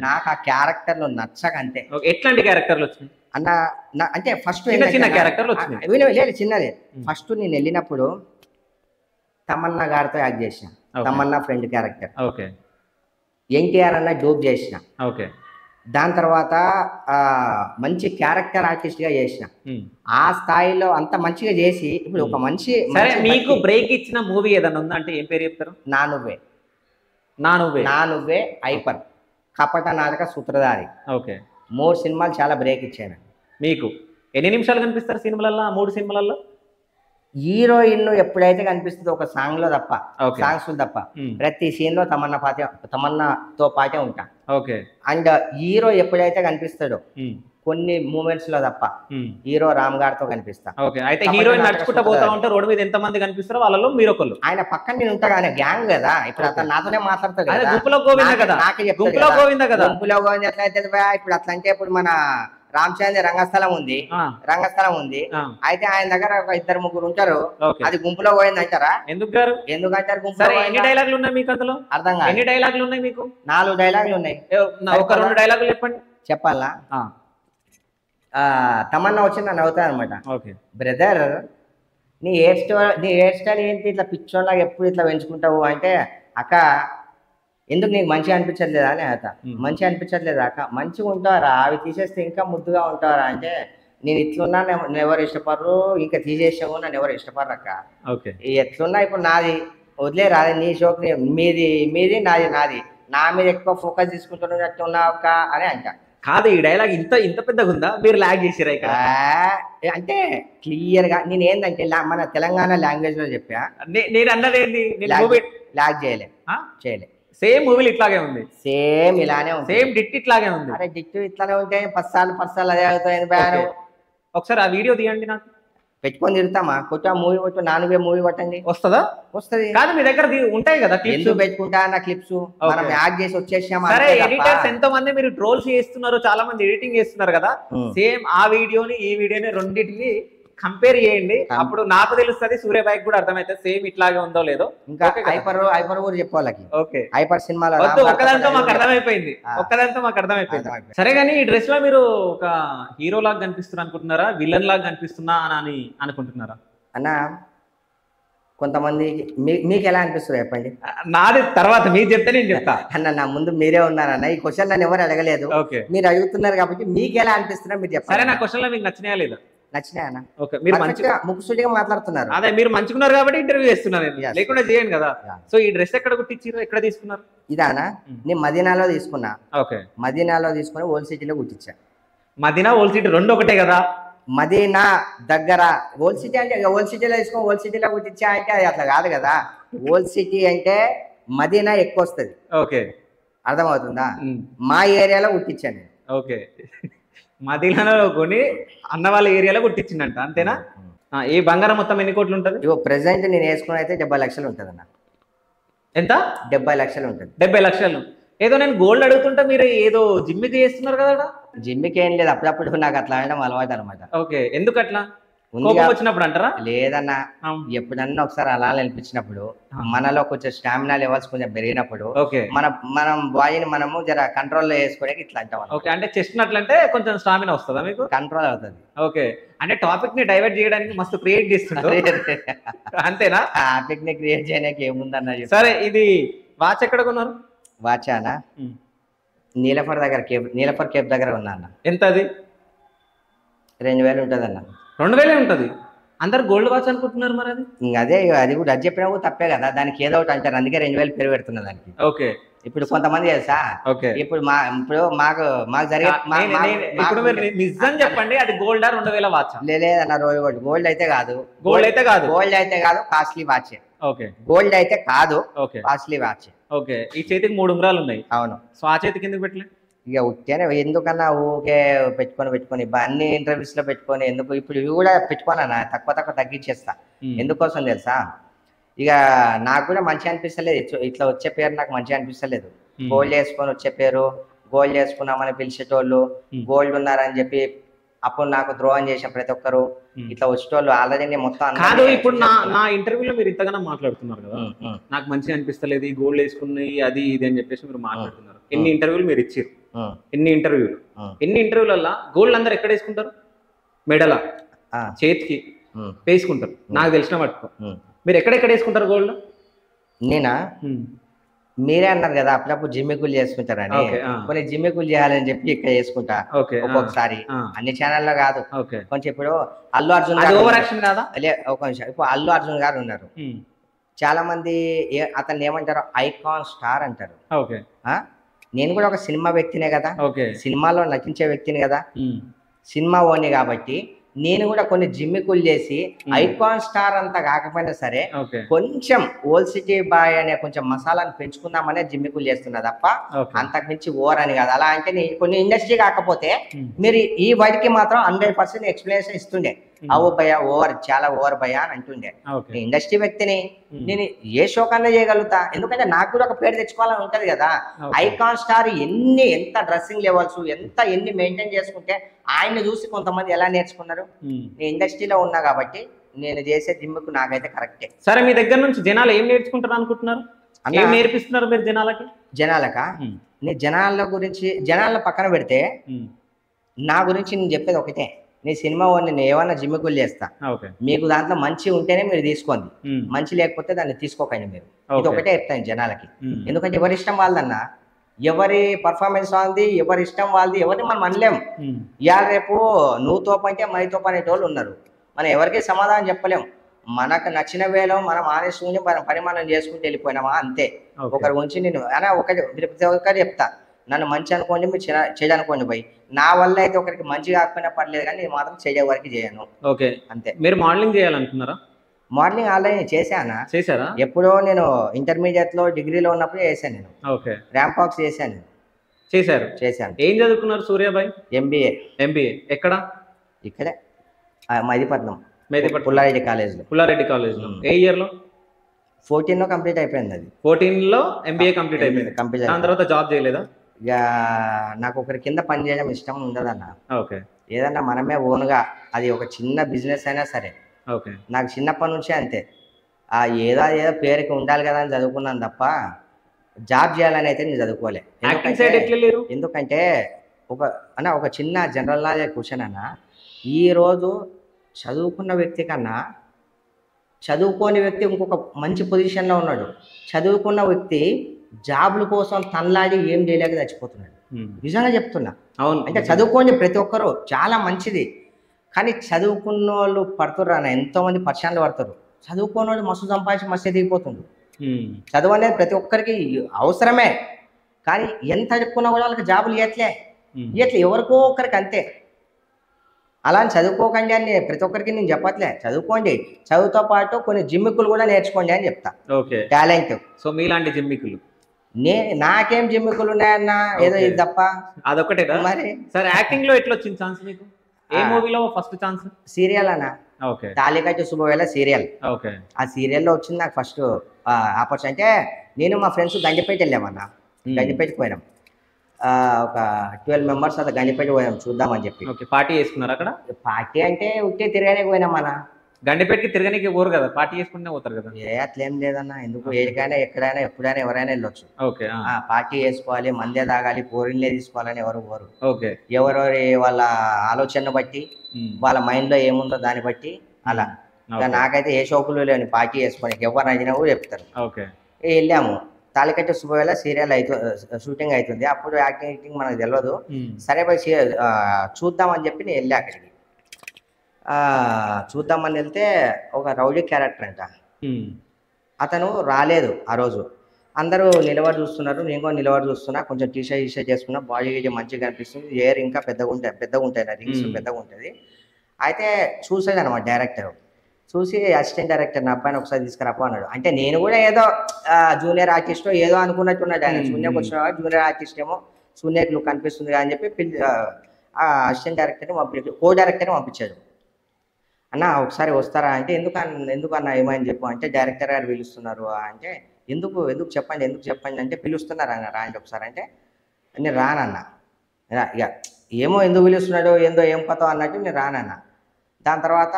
నాకు ఆ క్యారెక్టర్లు నచ్చకంతే. ఎట్లాంటి క్యారెక్టర్లు వచ్చినాయి అన్న? అంటే ఫస్ట్ చిన్నదే. ఫస్ట్ నేను వెళ్ళినప్పుడు తమన్నా గారితో యాక్ట్ చేసిన, తమన్నా ఫ్రెండ్ క్యారెక్టర్. ఎన్టీఆర్ అన్న డూప్ చేసిన. దాని తర్వాత మంచి క్యారెక్టర్ ఆర్టిస్ట్ గా చేసిన. ఆ స్థాయిలో అంత మంచిగా చేసి ఇప్పుడు ఒక మంచి మీకు బ్రేక్ ఇచ్చిన మూవీ ఏదన్నా ఉందా అంటే ఏం పేరు చెప్తారు? నా నువ్వే, హైపర్, కపట నాటక సూత్రధారి. 3 సినిమాలు చాలా బ్రేక్ ఇచ్చాను. మీకు ఎన్ని నిమిషాలు కనిపిస్తారు సినిమాలలో? 3 సినిమాలలో హీరోయిన్ ఎప్పుడైతే కనిపిస్తుందో ఒక సాంగ్ లో తప్ప, సాంగ్స్ తప్ప ప్రతి సీన్ లో తమన్నాతో పాటే ఉంటా. అండ్ హీరో ఎప్పుడైతే కనిపిస్తాడో కొన్ని మూమెంట్స్ లో తప్ప హీరో రామ్ గారితో కనిపిస్తా. అయితే హీరోయిన్ నడుచుకుంటా పోతా ఉంటే రోడ్డు మీద ఎంత మంది కనిపిస్తారో వాళ్ళలో మీరు ఒకళ్ళు. ఆయన పక్కన నేను ఉంటా కానీ గ్యాంగ్ కదా. ఇప్పుడు అతను నాతోనే మాట్లాడతాడు కదా. గుంపులో గోవింద కదా. గుంపులో గోవింద ఎట్లయితే ఇప్పుడు అట్లా అంటే ఇప్పుడు మన రామచంద్ర రంగస్థలం ఉంది. అయితే ఆయన దగ్గర ఒక 2-3 ఉంటారు. అది గుంపులో పోయింది అంటారా? ఎందుకంటారు గుంపులో? ఎన్ని డైలాగులు ఉన్నాయి మీకు అందులో? అర్థం కాదు. ఎన్ని డైలాగులు ఉన్నాయి మీకు? 4 డైలాగులు ఉన్నాయి. ఒక 2 డైలాగులు చెప్పండి. చెప్పాలా? తమన్నా వచ్చి నన్ను అవుతాను అనమాట. బ్రదర్, నీ హెయిర్ స్టైల్ ఏంటి ఇట్లా పిచ్చోళ్ళగా ఎప్పుడు ఇట్లా పెంచుకుంటావు అంటే, అక్క ఎందుకు నీకు మంచిగా అనిపించట్లేదా అని అత. మంచిగా అనిపించట్లేదా అక్క? మంచిగా ఉంటారా, అవి తీసేస్తే ఇంకా ముద్దుగా ఉంటారా అంటే, నేను ఇట్లున్నా నన్ను ఎవరు ఇష్టపడరు, ఇంకా తీసేసాము నన్ను ఎవరు ఇష్టపడరు అక్క. ఎట్లున్నా ఇప్పుడు నాది వదిలే రాదు, నీ షోకి మీది నాది, నా మీద ఎక్కువ ఫోకస్ తీసుకుంటున్నట్టున్నావు అక్క అని అంట. కాదు, ఈ డైలాగ్ ఇంత పెద్దగా ఉందా? మీరు లాగ్ చేసిరా ఇక్కడ? అంటే క్లియర్ గా నేను ఏంటంటే మన తెలంగాణ లాంగ్వేజ్ లో చెప్పా. నేను అన్నదేంటి? లాగ్ చేయలే. సేమ్ మూవీలు ఇట్లాగే ఉంది. సేమ్ ఇలానే ఉంది. సేమ్ డిట్ ఇట్లాగే ఉంది. అరే డిట్ ఇట్లానే ఉంటే 10 సార్లు అదే అవుతాయి. ఒకసారి ఆ వీడియో తీయండి, నాకు పెట్టుకొని తిరుగుతామా? కొట్టు మూవీ కొట్టు, నానువే మూవీ కొట్టండి. వస్తుందా? వస్తుంది. కాదు, మీ దగ్గర ఉంటాయి కదా ఎందుకు పెట్టుకుంటా నా క్లిప్స్? మనం యాడ్ చేసి వచ్చేసామా? సరే, ఎడిటర్స్ ఎంతో మంది మీరు ట్రోల్స్ చేస్తున్నారు, చాలా మంది ఎడిటింగ్ చేస్తున్నారు కదా. సేమ్ ఆ వీడియోని ఈ వీడియోని రెండింటిని కంపేర్ చేయండి, అప్పుడు నాకు తెలుస్తుంది, సూర్యబాయికి కూడా అర్థమైతే సేమ్ ఇట్లాగే ఉందో లేదో. ఇంకా హైపర్ కూడా చెప్పాలి. హైపర్ సినిమాలో ఒక్కదాంతో మాకు అర్థమైపోయింది. సరే, కానీ ఈ డ్రెస్ లో మీరు ఒక హీరో లాగా కనిపిస్తున్నారు అనుకుంటున్నారా, విలన్ లాగా కనిపిస్తున్నా అని అనుకుంటున్నారా? అన్న కొంతమంది మీకు ఎలా అనిపిస్తుంది చెప్పండి. నాది తర్వాత మీరు చెప్తే నేను చెప్తా. అన్న నా ముందు మీరే ఉన్నారన్న. ఈ క్వశ్చన్ నన్ను ఎవరు అడగలేదు, మీరు అడుగుతున్నారు కాబట్టి మీకు ఎలా అనిపిస్తున్నా మీరు చెప్పండి. సరే, నా క్వశ్చన్ లో మీకు నచ్చినాయా లేదా? నచ్చినాయి అన్న. ఓకే, మీరు మంచిగా ముక్కుసూటిగా మాట్లాడుతున్నారు. అదే మీరు మంచిగున్నారు కాబట్టి ఇంటర్వ్యూ చేస్తున్నాను, లేకుండా చేయను కదా. సో ఈ డ్రెస్ ఎక్కడ కుట్టించారు, ఎక్కడ తీసుకున్నారు? ఇదానా నేను మదీనాలో తీసుకున్నా. ఓకే, మదీనాలో తీసుకుని ఓల్డ్ సిటీలో కుట్టించా. మదీనా ఓల్డ్ సిటీ రెండు ఒకటే కదా? మదీనా దగ్గర ఓల్డ్ సిటీ అంటే ఓల్డ్ సిటీలో తీసుకొని ఓల్డ్ సిటీలో కుట్టించా అంటే అది అట్లా కాదు కదా. ఓల్డ్ సిటీ అంటే మదీనా ఎక్కువ వస్తుంది. ఓకే, అర్థమవుతుందా? మా ఏరియాలో కుట్టించాను నేను. ఓకే, మదీనాలో కొని అన్న వాళ్ళ ఏరియాలో కుట్టించిందంట, అంతేనా? ఈ బంగారం మొత్తం ఎన్ని కోట్లు ఉంటుంది? ఇగో ప్రెసెంట్ నేను వేసుకుని అయితే 70 లక్షలు ఉంటుంది అన్న. ఎంత? 70 లక్షలు ఉంటుంది. 70 లక్షలు. ఏదో నేను గోల్డ్ అడుగుతుంటే మీరు ఏదో జిమ్మికి చేస్తున్నారు కదా? జిమ్మికి ఏం లేదు, అప్పుడప్పుడు నాకు అట్లా అనడం అలవాటు అనమాట. ఓకే, ఎందుకు అట్లా? కోపం వచ్చినప్పుడు అంటారా? లేదన్నా, ఎప్పుడన్నా ఒకసారి అలా అనిపించినప్పుడు, మనలో కొంచెం స్టామినా లెవెల్స్ కొంచెం పెరిగినప్పుడు మనం బాడీని మనము జర కంట్రోల్లో వేసుకోవడానికి ఇట్లా అంటాం. ఓకే, అంటే చెస్ట్ అట్లంటే కొంచెం స్టామినా వస్తుందా మీకు? కంట్రోల్ అవుతుంది. ఓకే, అంటే టాపిక్ ని డైవర్ట్ చేయడానికి మస్తు క్రియేట్ చేస్తుంటారు అంతేనా? టాపిక్ ని క్రియేట్ చేయడానికి ఏముందన్న. సరే, ఇది వాచ్ ఎక్కడ కొన్నారు? వాచానా నీలఫర్ దగ్గర, నీలఫర్ కేప్ దగ్గర ఉన్నా అన్న. ఎంత అది? 2000 ఉంటుంది అన్న. 2000 ఉంటుంది. అందరు గోల్డ్ వాచ్ అనుకుంటున్నారు మరి. అది అది కూడా అది చెప్పినా కూడా తప్పే కదా, దానికి ఏదో ఒకటి అంటారు, అందుకే 2000 పేరు పెడుతున్నా దానికి. ఓకే, ఇప్పుడు కొంతమంది తెలుసా, ఇప్పుడు మాకు జరిగే నిజం చెప్పండి, అది గోల్డ్ 2000 వాచ్? లేదన్న, గోల్డ్ అయితే కాదు. గోల్డ్ అయితే కాదు, కాస్ట్లీ వాచ్. ఓకే, గోల్డ్ అయితే కాదు, కాస్ట్లీ వాచ్. ఓకే, ఈ చేతికి 3 ఉంగరాలు ఉన్నాయి. అవును. సో ఆ చేతికి ఎందుకు పెట్టలే? ఇక ఉట్టానే ఎందుకన్నా ఊకే పెట్టుకొని అన్ని ఇంటర్వ్యూస్ లో పెట్టుకొని ఎందుకు, ఇప్పుడు ఇవి కూడా పెట్టుకోనా తక్కువ తగ్గించేస్తా. ఎందుకోసం తెలుసా, ఇక నాకు కూడా మంచిగా అనిపిస్తలేదు, ఇట్లా వచ్చే పేరు నాకు మంచిగా అనిపిస్తలేదు. గోల్డ్ వేసుకొని వచ్చే పేరు, గోల్డ్ వేసుకున్నామని పిలిచేటోళ్ళు, గోల్డ్ ఉన్నారని చెప్పి అప్పుడు నాకు ద్రోహం చేసిన ప్రతి ఒక్కరు ఇట్లా వచ్చేటోళ్ళు ఆల్రెడీ నేను మొత్తం కాదు. ఇప్పుడు నా ఇంటర్వ్యూలో మీరు ఇంతగానో మాట్లాడుతున్నారు కదా, నాకు మంచిగా అనిపిస్తలేదు ఈ గోల్డ్ వేసుకుని అది ఇది అని చెప్పేసి మీరు మాట్లాడుతున్నారు. ఎన్ని ఇంటర్వ్యూలు మీరు ఇచ్చారు? ఎన్ని ఇంటర్వ్యూలల్లా గోల్డ్ అందరు ఎక్కడ వేసుకుంటారు? మెడల, చేతికి వేసుకుంటారు, నాకు తెలిసిన మట్టుకు. మీరు ఎక్కడెక్కడ వేసుకుంటారు గోల్డ్? నేనా? మీరే అన్నారు కదా అప్పుడప్పుడు జిమ్మికులు చేసుకుంటారని, కొన్ని జిమ్మికులు చేయాలని చెప్పి ఇక్కడ చేసుకుంటా ఒక్కొక్కసారి. అన్ని ఛానల్లో కాదు, కొంచెం. ఇప్పుడు అల్లు అర్జున్ ఇప్పుడు అల్లు అర్జున్ గారు ఉన్నారు, చాలా మంది అతన్ని ఏమంటారు, ఐకాన్ స్టార్ అంటారు. నేను కూడా ఒక సినిమా వ్యక్తినే కదా, సినిమాలో నటించే వ్యక్తిని కదా, సినిమా ఓని కాబట్టి నేను కూడా కొన్ని జిమ్మికులు చేసి ఐకాన్ స్టార్ అంతా కాకపోయినా సరే కొంచెం ఓల్డ్ సిటీ బాయ్ అనే కొంచెం మసాలాను పెంచుకుందామనే జిమ్మికులు చేస్తున్నా తప్ప అంతకు మించి ఓవర్ అని కాదు. అలా అంటే కొన్ని ఇండస్ట్రీ కాకపోతే మీరు ఈ వర్డ్కి మాత్రం 100% ఎక్స్ప్లెనేషన్ ఇస్తుండే, అవు భయ ఓవర్, చాలా ఓవర్ భయ అని అంటుండే. ఇండస్ట్రీ వ్యక్తిని నేను ఏ షో కన్నా చేయగలుగుతా, ఎందుకంటే నాకు కూడా ఒక పేరు తెచ్చుకోవాలని ఉంటది కదా. ఐకాన్ స్టార్ ఎంత డ్రెస్సింగ్ లెవెల్స్ ఎన్ని మెయింటైన్ చేసుకుంటే ఆయన్ని చూసి కొంతమంది ఎలా నేర్చుకున్నారు. నేను ఇండస్ట్రీలో ఉన్నా కాబట్టి నేను చేసే జిమ్కు నాకైతే కరెక్టే. సరే, మీ దగ్గర నుంచి జనాలు ఏం నేర్చుకుంటారు అనుకుంటున్నారు? ఏం నేర్పిస్తున్నారు మీరు జనాలకా? నేను జనాల పక్కన పెడితే నా గురించి నేను చెప్పేది ఒకటే, నీ సినిమా నేను ఏమన్నా జిమ్మికులు చేస్తా, మీకు దాంట్లో మంచి ఉంటేనే మీరు తీసుకోండి, మంచి లేకపోతే దాన్ని తీసుకోకండి మీరు. ఇది ఒకటే చెప్తాను జనాలకి. ఎందుకంటే ఎవరి ఇష్టం వాళ్ళదన్నా, ఎవరి పర్ఫార్మెన్స్ వాళ్ళది, ఎవరి ఇష్టం వాళ్ళది, ఎవరిని మనం అనలేం. ఇవాళ రేపు నువ్వు తోపంటే మై తోప అనేటోళ్ళు ఉన్నారు, మనం ఎవరికి సమాధానం చెప్పలేం. మనకు నచ్చిన వేలో మనం ఆనెస్ట్ ఉండి మనం పని మనం చేసుకుంటూ వెళ్ళిపోయినామా అంతే. ఒకరి గురించి నేను ఒకటి చెప్తా, నన్ను మంచి అనుకోండి, మీరు చెడు అనుకోండి పోయి, నా వల్ల అయితే ఒకరికి మంచి కాకపోయినా పర్లేదు కానీ నేను మాత్రం చెడే వరకు చేయను. ఓకే, అంతే. మీరు మోడలింగ్ చేయాలనుకున్నారా? మోడలింగ్ ఆల్రెడీ చేశారా? ఎప్పుడో నేను ఇంటర్మీడియట్ లో డిగ్రీలో ఉన్నప్పుడు చేశాను నేను. ఓకే, ర్యాంప్ వాక్స్ చేశాను. చేశాను. ఏం చదువుకున్నారు సూర్యాబాయ్? ఎంబీఏ. ఎక్కడ? ఇక్కడే మెహదీపట్నం పుల్లారెడ్డి కాలేజ్లో. ఏ ఇయర్ లో? 14 లో కంప్లీట్ అయిపోయింది. అది 14 లో ఎంబీఏ కంప్లీట్ అయిపోయింది. దాని తర్వాత జాబ్ చేయలేదా? ఇక నాకు ఒకరి కింద పని చేయడం ఇష్టం ఉండదన్న. ఓకే, ఏదన్నా మనమే ఓన్గా, అది ఒక చిన్న బిజినెస్ అయినా సరే. ఓకే, నాకు చిన్నప్పటి నుంచే అంతే, ఏదో పేరుకి ఉండాలి కదా అని చదువుకున్నాను తప్ప జాబ్ చేయాలని అయితే నేను చదువుకోలే. ఎందుకంటే ఒక చిన్న జనరల్ నాలెడ్జ్ క్వశ్చన్ అన్న, ఈరోజు చదువుకున్న వ్యక్తి కన్నా చదువుకోని వ్యక్తి ఇంకొక మంచి పొజిషన్లో ఉన్నాడు. చదువుకున్న వ్యక్తి జాబ్ల కోసం తనలాడి ఏం చేయలేక చచ్చిపోతున్నాడు. నిజంగా చెప్తున్నా. అవును, అంటే చదువుకోని ప్రతి ఒక్కరు చాలా మంచిది, కానీ చదువుకున్న వాళ్ళు పడుతుర్రు అన్న, ఎంతోమంది పరిచయాలు పడతారు. చదువుకున్న వాళ్ళు మస్తు సంపాదించి మస్తు ఎదిగిపోతుండ్రు. చదువు అనేది ప్రతి ఒక్కరికి అవసరమే, కానీ ఎంత చదువుకున్నా కూడా వాళ్ళకి జాబులు ఇవ్వట్లే. ఎవరికో ఒక్కరికి అంతే. అలా అని చదువుకోకండి అని ప్రతి ఒక్కరికి నేను చెప్పట్లే. చదువుకోండి, చదువుతో పాటు కొన్ని జిమ్మిక్కులు కూడా నేర్చుకోండి అని చెప్తా. Okay, talent. సో మీలాంటి జిమ్మిక్కులు నాకేం జిమ్మిక్కులు ఉన్నాయన్నా, ఏదో ఇది తప్ప. అదొకటే మరి సార్, యాక్టింగ్ లో ఎట్లా వచ్చింది ఛాన్స్ మీకు? ఏ మూవీలో ఫస్ట్ ఛాన్స్? సీరియల్ అన్న. ఓకే, తాలికట్టు శుభవేళ సీరియల్. ఓకే, ఆ సీరియల్లో వచ్చింది నాకు ఫస్ట్ ఆపర్చునిటీ. అంటే నేను మా ఫ్రెండ్స్ గంజిపేట వెళ్ళామన్నా. గంజిపేటకి పోయినాం, ఒక 12 members అలా గంజిపేట పోయాం చూద్దామని చెప్పి. ఓకే, పార్టీ చేసుకున్నారు అక్కడ? పార్టీ అంటే ఉట్టే తిరగానే పోయినాం అన్న. గండిపేటకి తిరగనికి పోరు కదా, పార్టీ చేసుకుంటే పోతారు కదా. అట్లేం లేదన్నా, ఎందుకు ఏడికైనా ఎక్కడైనా ఎప్పుడైనా ఎవరైనా వెళ్ళొచ్చు. ఓకే, పార్టీ చేసుకోవాలి, మందే తాగాలి, పోరిన్లే తీసుకోవాలని ఎవరు పోరు. ఓకే, ఎవరెవరి వాళ్ళ ఆలోచన బట్టి, వాళ్ళ మైండ్ లో ఏముందో దాన్ని బట్టి అలా. నాకైతే ఏ షోకులు లేని పార్టీ చేసుకోని ఎవరు నచ్చినా కూడా చెప్తారు. ఓకే, వెళ్ళాము. తాలికట్టు శుభవేళ సీరియల్ షూటింగ్ అవుతుంది. అప్పుడు యాక్టింగ్ మనకు తెలియదు. సరే పోయి చూద్దామని చెప్పి నేను వెళ్ళా అక్కడికి. చూద్దామని వెళ్తే ఒక రౌడీ క్యారెక్టర్ అంట, అతను రాలేదు ఆ రోజు. అందరూ నిలబడి చూస్తున్నారు, నేను కూడా నిలబడి చూస్తున్నా. కొంచెం టీషర్ట్ చేసుకున్నా, బాడీ మంచిగా కనిపిస్తుంది, ఎయిర్ ఇంకా పెద్దగా ఉంటాయి నా రింగ్స్ పెద్దగా ఉంటుంది. అయితే చూసాడు అనమాట డైరెక్టర్. చూసి అసిస్టెంట్ డైరెక్టర్ నా అబ్బాయిని ఒకసారి తీసుకురాపో అన్నాడు. అంటే నేను కూడా ఏదో జూనియర్ ఆర్టిస్టో ఏదో అనుకున్నట్టున్నాడు. ఆయన శూన్యకు వచ్చిన జూనియర్ ఆర్టిస్ట్ ఏమో, శూన్యకు లుక్ కనిపిస్తుంది అని చెప్పి ఆ అసిస్టెంట్ డైరెక్టర్ని కో డైరెక్టర్ని పంపించాడు. అన్న ఒకసారి వస్తారా అంటే, ఎందుకన్నా ఏమని చెప్పు అంటే, డైరెక్టర్ గారు పిలుస్తున్నారు అంటే, ఎందుకు చెప్పండి అంటే, పిలుస్తున్నారు అన్న రాండి ఒకసారి అంటే, నేను రానన్నా. ఇక ఏమో ఎందుకు పిలుస్తున్నాడో ఏం కథో అన్నట్టు నేను రానన్నా. దాని తర్వాత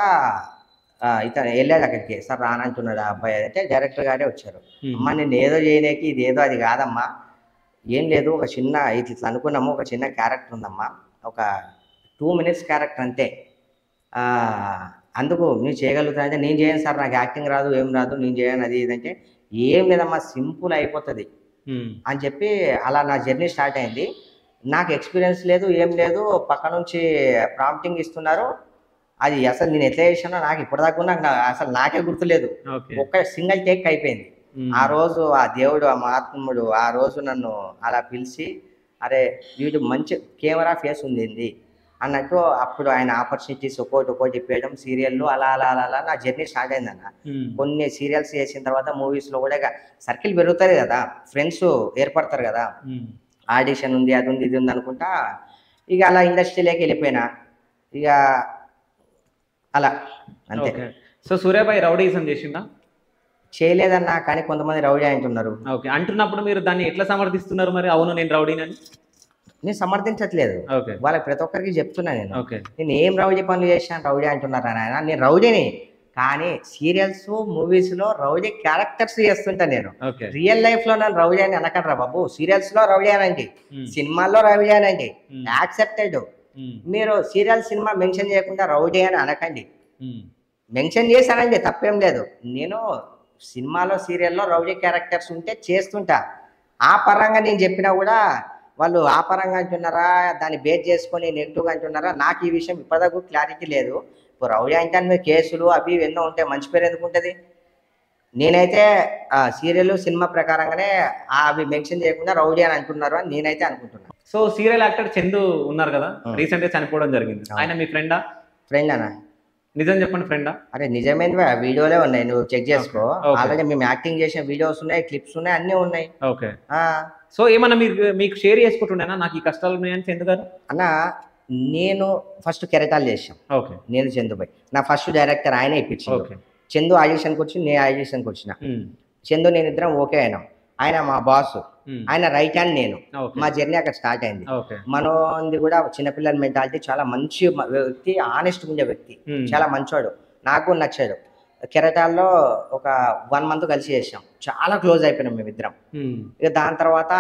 ఇతను వెళ్ళాడు అక్కడికి. సార్ రానంటున్నాడు ఆ అబ్బాయి అంటే, డైరెక్టర్ గారే వచ్చారు. అమ్మ నేను ఏదో చేయలేకి ఇది ఏదో అది కాదమ్మా, ఏం లేదు, ఒక చిన్న ఇట్లా అనుకున్నాము, ఒక చిన్న క్యారెక్టర్ ఉందమ్మా, ఒక 2 minutes క్యారెక్టర్ అంతే, అందుకు నేను చేయగలుగుతా అంటే, నేను చేయను సార్, నాకు యాక్టింగ్ రాదు, ఏం రాదు, నేను చేయను అది ఇదంటే, ఏం లేదమ్మా సింపుల్ అయిపోతుంది అని చెప్పి అలా నా జర్నీ స్టార్ట్ అయింది. నాకు ఎక్స్పీరియన్స్ లేదు, ఏం లేదు, పక్క నుంచి ప్రాంప్టింగ్ ఇస్తున్నారు. అది అసలు నేను ఎట్లా చేసానో నాకు ఇప్పటిదాకా అసలు నాకే గుర్తులేదు. ఒక్క సింగిల్ టేక్ అయిపోయింది. ఆ రోజు ఆ దేవుడు, ఆ మహాత్ముడు ఆ రోజు నన్ను అలా పిలిచి, అరే వీడు మంచి కెమెరా ఫేస్ ఉంది అన్నట్టు, అప్పుడు ఆయన ఆపర్చునిటీస్ ఒక్కోటి ఇప్పేయడం సీరియల్లో, అలా అలా అలా అలా నా జర్నీ స్టార్ట్ అయిందన్న. కొన్ని సీరియల్స్ చేసిన తర్వాత మూవీస్లో కూడా ఇక సర్కిల్ పెరుగుతుంది కదా, ఫ్రెండ్స్ ఏర్పడతారు కదా, ఆడిషన్ ఉంది అది ఉంది ఇది ఉంది అనుకుంటా, ఇక అలా ఇండస్ట్రీలోకి వెళ్ళిపోయినా ఇక అలా అంతే. సో సూర్యాబాయ్ రౌడీజం చేసిందా? చేయలేదన్నా, కానీ కొంతమంది రౌడీ అంటున్నారు. ఓకే, అంటున్నప్పుడు మీరు దాన్ని ఎట్లా సమర్థిస్తున్నారు మరి? అవును నేను రౌడీనని. నేను సమర్థించట్లేదు, వాళ్ళకి ప్రతి ఒక్కరికి చెప్తున్నా నేను ఏం రౌడీ పనులు చేశాను, రౌడీ అంటున్నారు ఆయన. నేను రౌడీని, కానీ సీరియల్స్ మూవీస్ లో రౌడీ క్యారెక్టర్స్ చేస్తుంటా. నేను రియల్ లైఫ్ లో నన్ను రౌడీ అని అనకండ్రా బాబు. సీరియల్స్ లో రౌడీ అనండి, సినిమాల్లో రౌడీ అనండి, యాక్సెప్టెడ్. మీరు సీరియల్ సినిమా మెన్షన్ చేయకుండా రౌడీ అని అనకండి. మెన్షన్ చేశానండి, తప్పేం లేదు. నేను సినిమాలో సీరియల్లో రౌడీ క్యారెక్టర్స్ ఉంటే చేస్తుంటా. ఆ పరంగా నేను చెప్పినా కూడా వాళ్ళు ఆ పరంగా అంటున్నారా, దాన్ని బేస్ చేసుకొని నెగిటివ్గా అంటున్నారా, నాకు ఈ విషయం ఇప్పటిదాకా క్లారిటీ లేదు. ఇప్పుడు రౌడీ అంటే మీరు కేసులు అవి ఎన్నో ఉంటాయి, మంచి పేరు ఎందుకు ఉంటుంది? నేనైతే సీరియల్ సినిమా ప్రకారంగానే అవి మెన్షన్ చేయకుండా రౌడీ అని అంటున్నారు అని నేనైతే అనుకుంటున్నాను. సో సీరియల్ యాక్టర్ చందు ఉన్నారు కదా, రీసెంట్ గా చనిపోవడం జరిగింది. ఆయన మీ ఫ్రెండా? ఫ్రెండ్ అన్న. నిజం చెప్పండి, ఫ్రెండా? అరే నిజమేంది, వీడియోలే ఉన్నాయి, నువ్వు చెక్ చేసుకో. ఆల్రెడీ మేము యాక్టింగ్ చేసిన వీడియోస్ ఉన్నాయి, క్లిప్స్ ఉన్నాయి, అన్నీ ఉన్నాయి. ఓకే, సో ఏమన్నా మీకు షేర్ చేసుకుంటుండేనా నాకు ఈ కష్టాలు ఉన్నాయని చందు గారు? అన్న నేను ఫస్ట్ కెరటాలు చేసాం. ఓకే, నేను చందుబాయ్ నా ఫస్ట్ డైరెక్టర్ ఆయనే ఇప్పించాడు. చందు ఆడిషన్కి వచ్చి నేను ఆడిషన్కి వచ్చిన. చందు నేను ఇద్దరం ఓకే అయినాం. ఆయన మా బాస్, ఆయన రైట్ హ్యాండ్ నేను. మా జర్నీ అక్కడ స్టార్ట్ అయింది. మనోంది కూడా చిన్నపిల్లల మెంటాలిటీ, చాలా మంచి వ్యక్తి, ఆనెస్ట్ ఉండే వ్యక్తి, చాలా మంచోడు, నాకు నచ్చాడు. కెరటాల్లో ఒక 1 month కలిసి చేసాం, చాలా క్లోజ్ అయిపోయినాం మేమిద్దరం. ఇక దాని తర్వాత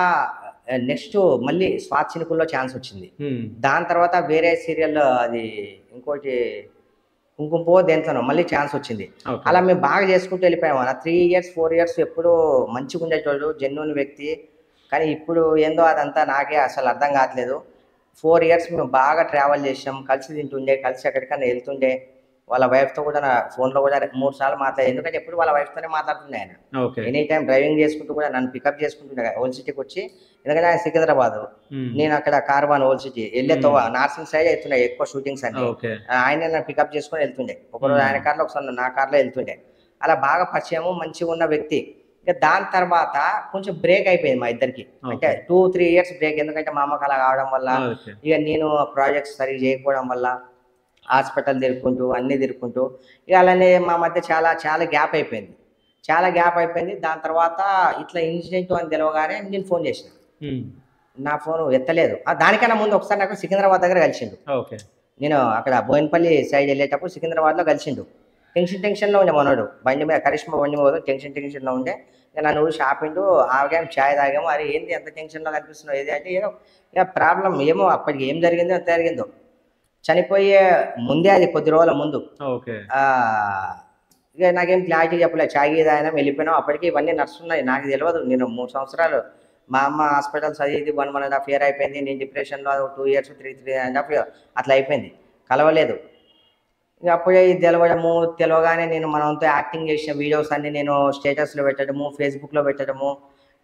నెక్స్ట్ మళ్ళీ స్వాత్ చినుకుల్లో ఛాన్స్ వచ్చింది. దాని తర్వాత వేరే సీరియల్, అది ఇంకోటి కుంకుమ దేంట్లోనో మళ్ళీ ఛాన్స్ వచ్చింది. అలా మేము బాగా చేసుకుంటూ వెళ్ళిపోయాం. 3 years 4 years ఎప్పుడు మంచిగా ఉండేటోళ్ళు, జెన్యూన్ వ్యక్తి. కానీ ఇప్పుడు ఏందో అదంతా నాకే అసలు అర్థం కావట్లేదు. 4 ఇయర్స్ మేము బాగా ట్రావెల్ చేసాం, కలిసి తింటుండే, కలిసి ఎక్కడికైనా వెళ్తుండే. వాళ్ళ వైఫ్తో కూడా నా ఫోన్లో కూడా 3 సార్లు మాట్లాడే, ఎందుకంటే ఎప్పుడు వాళ్ళ వైఫ్తోనే మాట్లాడుతుండే ఆయన. ఎనీ టైం డ్రైవింగ్ చేసుకుంటూ కూడా నన్ను పికప్ చేసుకుంటుండే ఓల్డ్ సిటీకి వచ్చి. ఎందుకంటే ఆయన సికింద్రాబాద్, నేను అక్కడ కార్వాన్ ఓల్డ్ సిటీ వెళ్ళే నార్సింగ్ సైడ్ వెళ్తుండే ఎక్కువ షూటింగ్స్ అన్ని. ఆయన నన్ను పికప్ చేసుకొని వెళ్తుండే, ఒకరోజు ఆయన కార్లో ఒకసారి నా కార్లో వెళ్తుండే. అలా బాగా పరిచయము, మంచిగా ఉన్న వ్యక్తి. ఇక దాని తర్వాత కొంచెం బ్రేక్ అయిపోయింది మా ఇద్దరికి, అంటే 2-3 ఇయర్స్ బ్రేక్. ఎందుకంటే మా అమ్మకి అలా కావడం వల్ల, ఇక నేను ప్రాజెక్ట్స్ సరిగ్గా చేయకపోవడం వల్ల హాస్పిటల్ తిరుక్కుంటూ అన్నీ తిరుక్కుంటూ ఇక అలానే మా మధ్య చాలా చాలా గ్యాప్ అయిపోయింది. దాని తర్వాత ఇట్లా ఇన్సిడెంట్ అని తెలవగానే నేను ఫోన్ చేసిన, నా ఫోన్ ఎత్తలేదు. దానికన్నా ముందు ఒకసారి నాకు సికింద్రాబాద్ దగ్గర కలిసిండు. నేను అక్కడ బోయినపల్లి సైడ్ వెళ్ళేటప్పుడు సికింద్రాబాద్లో కలిసిండు. టెన్షన్లో ఉండే మనోడు, బండి మీద కరిష్మా బండి మీద టెన్షన్లో ఉండే. నన్ను షాపింగ్ ఆగాం, ఛాయ్ తాగాము. అరే ఏంది ఎంత టెన్షన్లో కనిపిస్తున్నావు ఏది అంటే, ఏదో ఇక ప్రాబ్లం ఏమో అప్పటికి ఏం జరిగిందో ఎంత జరిగిందో, చనిపోయే ముందే అది కొద్ది రోజుల ముందు. ఇక నాకేం క్లారిటీ చెప్పలేదు, ఛాయ్ తాగినా వెళ్ళిపోయినాం. అప్పటికి ఇవన్నీ నడుస్తున్నాయి, నాకు తెలియదు. నేను 3 సంవత్సరాలు మా అమ్మ హాస్పిటల్ చదివింది, 1.5 ఇయర్ అయిపోయింది. నేను డిప్రెషన్లో 2 ఇయర్స్ 3.5 ఇయర్ అట్లా అయిపోయింది, కలవలేదు. ఇక అప్పుడే తెలియగానే నేను మనంతో యాక్టింగ్ చేసిన వీడియోస్ అన్ని నేను స్టేటస్లో పెట్టడము, ఫేస్బుక్లో పెట్టడము,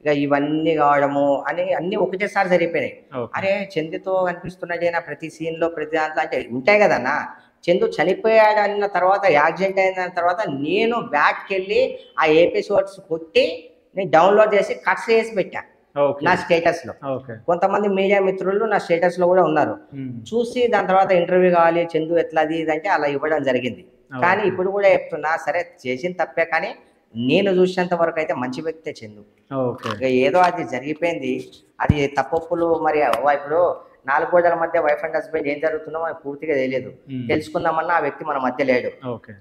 ఇక ఇవన్నీ కావడము అన్నీ ఒకటేసారి జరిగిపోయినాయి. అరే చందుతో కనిపిస్తున్నది నా ప్రతి సీన్లో, ప్రతి దాంట్లో అంటే ఉంటాయి కదన్నా. చందు చనిపోయాడు అన్న తర్వాత, యాక్సిడెంట్ అయిన తర్వాత నేను బ్యాక్కి వెళ్ళి ఆ ఎపిసోడ్స్ కొట్టి నేను డౌన్లోడ్ చేసి కట్స్ చేసి పెట్టా నా స్టేటస్ లో. కొంతమంది మీడియా మిత్రులు నా స్టేటస్ లో కూడా ఉన్నారు. చూసి దాని తర్వాత ఇంటర్వ్యూ కావాలి చందు ఎట్లా ఇదంటే అలా ఇవ్వడం జరిగింది. కానీ ఇప్పుడు కూడా చెప్తున్నా, సరే చేసిన తప్పే, కానీ నేను చూసినంత వరకు అయితే మంచి వ్యక్తే చందు. ఏదో అది జరిగిపోయింది, అది తప్పులు. మరి ఇప్పుడు 4 గోడల మధ్య వైఫ్ అండ్ హస్బెండ్ ఏం జరుగుతుందో మనకు పూర్తిగా తెలియదు. తెలుసుకుందామన్నా ఆ వ్యక్తి మన మధ్య లేడు.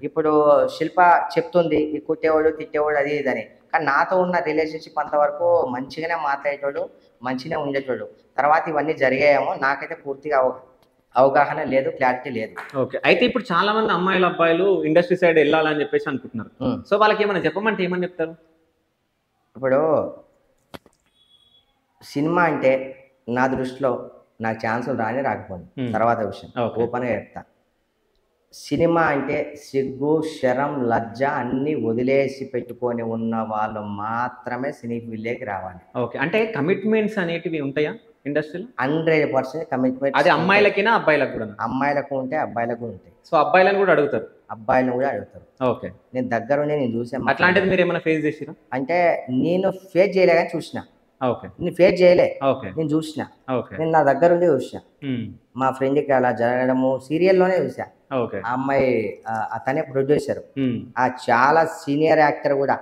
ఇప్పుడు శిల్ప చెప్తుంది ఈ కుట్టేవాడు తిట్టేవాడు అది ఇదని, కానీ నాతో ఉన్న రిలేషన్షిప్ అంతవరకు మంచిగానే మాట్లాడేటోడు, మంచిగానే ఉండేటోడు. తర్వాత ఇవన్నీ జరిగాయేమో నాకైతే పూర్తిగా అవగాహన లేదు, క్లారిటీ లేదు. అయితే ఇప్పుడు చాలా మంది అమ్మాయిలు అబ్బాయిలు ఇండస్ట్రీ సైడ్ వెళ్ళాలని చెప్పేసి అనుకుంటున్నారు. సో వాళ్ళకి ఏమైనా చెప్పమంటే ఏమని చెప్తారు? ఇప్పుడు సినిమా అంటే నా దృష్టిలో నాకు ఛాన్సులు రాకపోయింది, తర్వాత విషయం ఓపెన్గా చెప్తా. సినిమా అంటే సిగ్గు, శరం, లజ్జ అన్ని వదిలేసి పెట్టుకొని ఉన్న వాళ్ళు మాత్రమే సినీ ఫీల్డ్కి రావాలి. అంటే కమిట్మెంట్స్ అనేటివి ఉంటాయా ఇండస్ట్రీలో? 100% కమిట్మెంట్. అది అమ్మాయిలకినా అబ్బాయిలకు కూడా? అమ్మాయిలకు ఉంటాయి, అబ్బాయిలకు ఉంటాయి. సో అబ్బాయిలను కూడా అడుగుతారు? అబ్బాయిలను కూడా అడుగుతారు. నేను దగ్గరుండి నేను చూసాను. అట్లాంటిది మీరు ఏమైనా ఫేస్ చేసిరా? అంటే నేను ఫేస్ చేయలే కానీ చూసిన. నేను ఫేస్ చేయలే, నేను చూసిన. నేను నా దగ్గర ఉండి చూసిన. మా ఫ్రెండ్కి అలా జరగడము సీరియల్లోనే చూసా. ఆ అమ్మాయి అతనే ప్రొడ్యూసర్, ఆ చాలా సీనియర్ యాక్టర్ కూడా.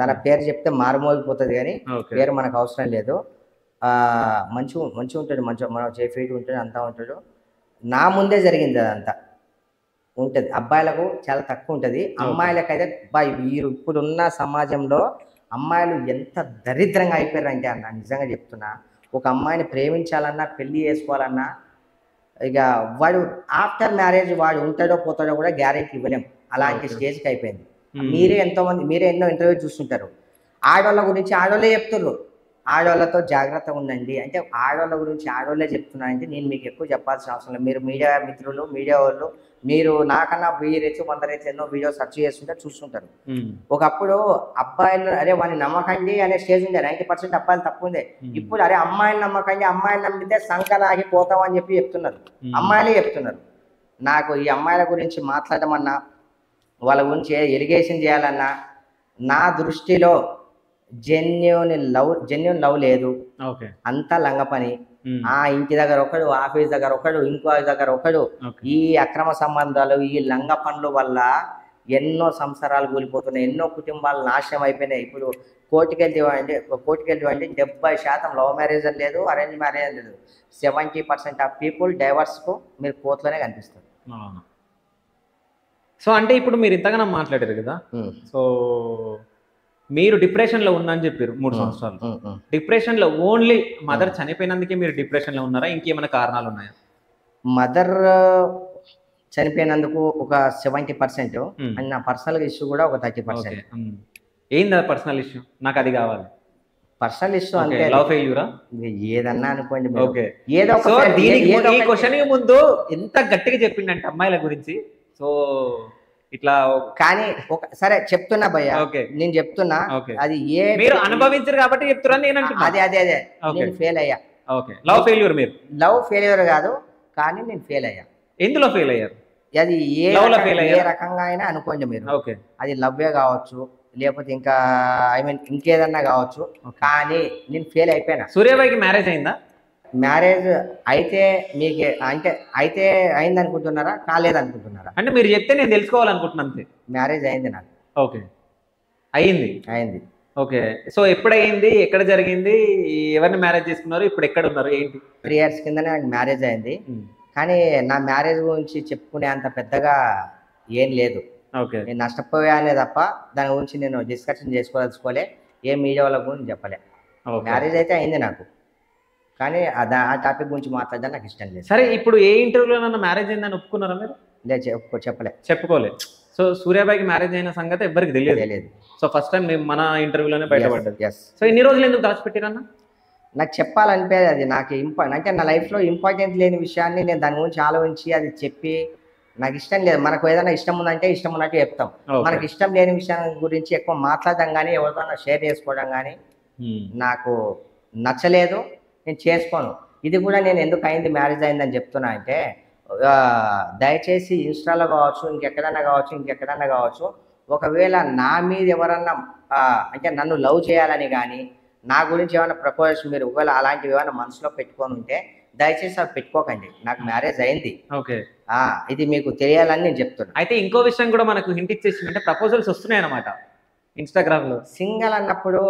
తన పేరు చెప్తే మారుమోగిపోతుంది కానీ పేరు మనకు అవసరం లేదు. మంచిగా ఉంటాడు, మనం చేఫీట్ ఉంటాడు, అంతా ఉంటాడు. నా ముందే జరిగింది అదంతా. ఉంటుంది అబ్బాయిలకు చాలా తక్కువ ఉంటుంది, అమ్మాయిలకైతే ఇప్పుడున్న సమాజంలో అమ్మాయిలు ఎంత దరిద్రంగా అయిపోయారంటే అన్న, నిజంగా చెప్తున్నా. ఒక అమ్మాయిని ప్రేమించాలన్నా, పెళ్లి చేసుకోవాలన్నా, ఇక వాడు ఆఫ్టర్ మ్యారేజ్ వాడు ఉంటాడో పోతాడో కూడా గ్యారెంటీ ఇవ్వలేం, అలాంటి స్టేజ్కి అయిపోయింది. మీరే ఎన్నో ఇంటర్వ్యూ చూస్తుంటారు. ఆడవాళ్ళ గురించి ఆడవాళ్ళే చెప్తున్నారు, ఆడవాళ్ళతో జాగ్రత్తగా ఉండండి అంటే. ఆడవాళ్ళ గురించి ఆడవాళ్ళే చెప్తున్నారంటే నేను మీకు ఎక్కువ చెప్పాల్సిన అవసరం లేదు. మీరు మీడియా మిత్రులు, మీడియా వాళ్ళు, మీరు నాకన్నా 1000 రెట్లు 100 రెట్లు ఎన్నో వీడియో సెర్చ్ చేస్తుంటే చూస్తుంటారు. ఒకప్పుడు అబ్బాయిలు అరే వాడిని నమ్మకండి అనే స్టేజ్ ఉండే, 90% అబ్బాయిలు తక్కువ ఉండే. ఇప్పుడు అరే అమ్మాయిలు నమ్మకండి, అమ్మాయిలు నమ్మితే సంకలాగి పోతామని చెప్తున్నారు, అమ్మాయిలే చెప్తున్నారు. నాకు ఈ అమ్మాయిల గురించి మాట్లాడమన్నా, వాళ్ళ గురించి ఎలిగేషన్ చేయాలన్నా, నా దృష్టిలో జెన్యూన్ లవ్ లేదు, అంతా లంగ పని. ఆ ఇంటి దగ్గర ఒకడు, ఆఫీస్ దగ్గర ఒకడు, ఇంకో దగ్గర ఒకడు. ఈ అక్రమ సంబంధాలు, ఈ లంగ పనుల వల్ల ఎన్నో సంసారాలు కూలిపోతున్నాయి, ఎన్నో కుటుంబాలు నాశనం అయిపోయినాయి. ఇప్పుడు కోర్టుకి వెళ్తే 70% లవ్ మ్యారేజ్ లేదు, అరేంజ్ మ్యారేజ్ లేదు. 70% ఆఫ్ పీపుల్ డైవర్స్కు మీరు కోర్టులోనే కనిపిస్తారు. సో అంటే ఇప్పుడు మీరు ఇంతగానో మాట్లాడారు కదా, సో మీరు డిప్రెషన్లో ఉన్నా అని చెప్పారు 3 సంవత్సరాలు. డిప్రెషన్లో ఓన్లీ మదర్ చనిపోయినందుకే మీరు డిప్రెషన్లో ఉన్నారా, ఇంకేమైనా కారణాలు ఉన్నాయా? మదర్ చనిపోయినందుకు ఒక 70%, అండ్ నా పర్సనల్ ఇష్యూ కూడా ఒక 30%. ఏంది పర్సనల్ ఇష్యూ? నాకు అది కావాలి. పర్సనల్ ఇష్యూ అంతే. లవ్ ఫెయిల్యూరా? ఏదన్నా అనుకోండి మీరు. ఓకే. ఏదో సో ఒక దీనికి ఏదో ఈ ఒకటి. క్వశ్చన్ ముందు ఎంత గట్టిగా చెప్పిండంటే అమ్మాయిల గురించి. సో ఇట్లా కానీ సరే చెప్తున్నా భయ్య, ఓకే. నేను చెప్తున్నా. ఓకే. అది మీరు అనుభవించారు కాబట్టి చెప్తున్నా నేను అంటున్నా. అదే ఓకే. నేను ఫెయిల్ అయ్యా. ఓకే. లవ్ ఫెయిల్యూర్ మీరు? లవ్ ఫెయిల్యూర్ కాదు, కానీ నేను ఫెయిల్ అయ్యా. ఎందులో ఫెయిల్ అయ్యారు? అది Love లో fail ఏ అయ్యారా? రకంగా అయినా అనుకోండి మీరు. ఓకే. అది లవ్వే కావచ్చు, లేకపోతే ఇంకా ఐ మీన్ ఇంకేదన్నా కావచ్చు, కానీ నేను ఫెయిల్ అయిపోయినా. సూర్యాబాయికి మ్యారేజ్ అయిందా? మ్యారేజ్ అయితే మీకు అంటే అయితే అయింది అనుకుంటున్నారా, కాలేదు అనుకుంటున్నారా? అంటే మీరు చెప్తే నేను తెలుసుకోవాలనుకుంటున్నాను అంతే. మ్యారేజ్ అయింది నాకు. ఓకే. అయింది. ఓకే. సో ఎప్పుడయింది, ఎక్కడ జరిగింది, ఎవరిని మ్యారేజ్ చేసుకున్నారు, ఇప్పుడు ఎక్కడ ఉన్నారు, ఏంటి? 3 years కిందనే నాకు మ్యారేజ్ అయింది. కానీ నా మ్యారేజ్ గురించి చెప్పుకునే అంత పెద్దగా ఏం లేదు. ఓకే. నేను నష్టపోయానే తప్ప దాని గురించి నేను డిస్కషన్ చేసుకోదలుచుకోలే, ఏ మీడియా వాళ్ళ గురించి చెప్పలే. మ్యారేజ్ అయితే అయింది నాకు, కానీ ఆ టాపిక్ గురించి మాట్లాడడం నాకు ఇష్టం లేదు. సరే, ఇప్పుడు ఏ ఇంటర్వ్యూలో మ్యారేజ్ అయిందని ఒప్పుకున్నారా మీరు? లేదు, చెప్పుకోలే. సో సూర్యాబాయికి మ్యారేజ్ అయిన సంగతి ఎవరికి తెలియదు. సో ఫస్ట్ టైం మేము మన ఇంటర్వ్యూలోనే బయటపడ్డది. సో ఇన్ని రోజులు ఎందుకు దాచిపెట్టిరన్నా? నాకు చెప్పాలనిపేది, అది నాకు అంటే నా లైఫ్లో ఇంపార్టెంట్ లేని విషయాన్ని నేను దాని గురించి ఆలోచించి అది చెప్పి నాకు ఇష్టం లేదు. మనకు ఏదైనా ఇష్టం ఉందంటే ఇష్టం ఉన్నట్టు చెప్తాం. మనకి ఇష్టం లేని విషయం గురించి ఎక్కువ మాట్లాడడం కానీ ఎవరితో షేర్ చేసుకోవడం కానీ నాకు నచ్చలేదు, నేను చేసుకోను. ఇది కూడా నేను ఎందుకు అయింది మ్యారేజ్ అయిందని చెప్తున్నా అంటే, దయచేసి ఇన్స్టాలో కావచ్చు, ఇంకెక్కడన్నా కావచ్చు, ఒకవేళ నా మీద ఎవరన్నా అంటే నన్ను లవ్ చేయాలని కానీ నా గురించి ఏమైనా ప్రపోజల్స్ మీరు ఒకవేళ అలాంటివి ఏమైనా మనసులో పెట్టుకొని ఉంటే దయచేసి అవి పెట్టుకోకండి. నాకు మ్యారేజ్ అయింది. ఓకే. ఇది మీకు తెలియాలని నేను చెప్తున్నా. అయితే ఇంకో విషయం కూడా మనకు హింట్ ఇచ్చేసిందంటే ప్రపోజల్స్ వస్తున్నాయి అన్నమాట ఇన్స్టాగ్రామ్ లో. సింగల్ అన్నప్పుడు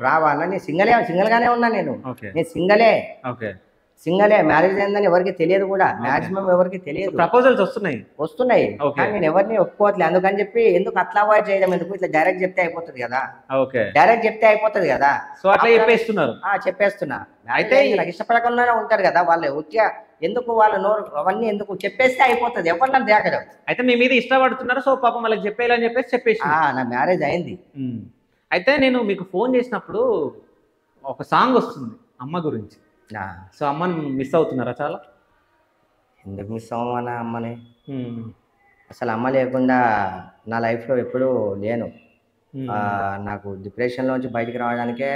రావా అన్న? నేను సింగల్ గానే ఉన్నా. నేను సింగలే. ఓకే. సింగలే. మ్యారేజ్ అయిందని ఎవరికి తెలియదు కూడా, మాక్సిమం ఎవరికి తెలియదు. ప్రపోజల్స్ వస్తున్నాయి, కానీ నేను ఎవరిని ఒప్పుకోవట్లేదు. అందుకని చెప్పి ఎందుకు అట్లా అవాయిడ్ చేయడం ఎందుకు, ఇట్లా డైరెక్ట్ చెప్తే అయిపోతుంది కదా. సో అట్లా చెప్పేస్తున్నా. అయితే నాకు ఇష్టపడకుండానే ఉంటారు కదా వాళ్ళు, ఉట్టిగా ఎందుకు వాళ్ళ నోరు అవన్నీ ఎందుకు, చెప్పేస్తే అయిపోతుంది, ఎవరిని దేకడం. అయితే మీ మీద ఇష్టపడుతున్నారు, సో పాపం వాళ్ళకి చెప్పేయాలని చెప్పేసి నా మ్యారేజ్ అయింది. అయితే నేను మీకు ఫోన్ చేసినప్పుడు ఒక సాంగ్ వస్తుంది అమ్మ గురించి. సో అమ్మని మిస్ అవుతున్నారా చాలా? ఎందుకు మిస్ అవ్వమన్నా అమ్మని? అసలు అమ్మ లేకుండా నా లైఫ్లో ఎప్పుడూ లేను. నాకు డిప్రెషన్లోంచి బయటికి రావడానికే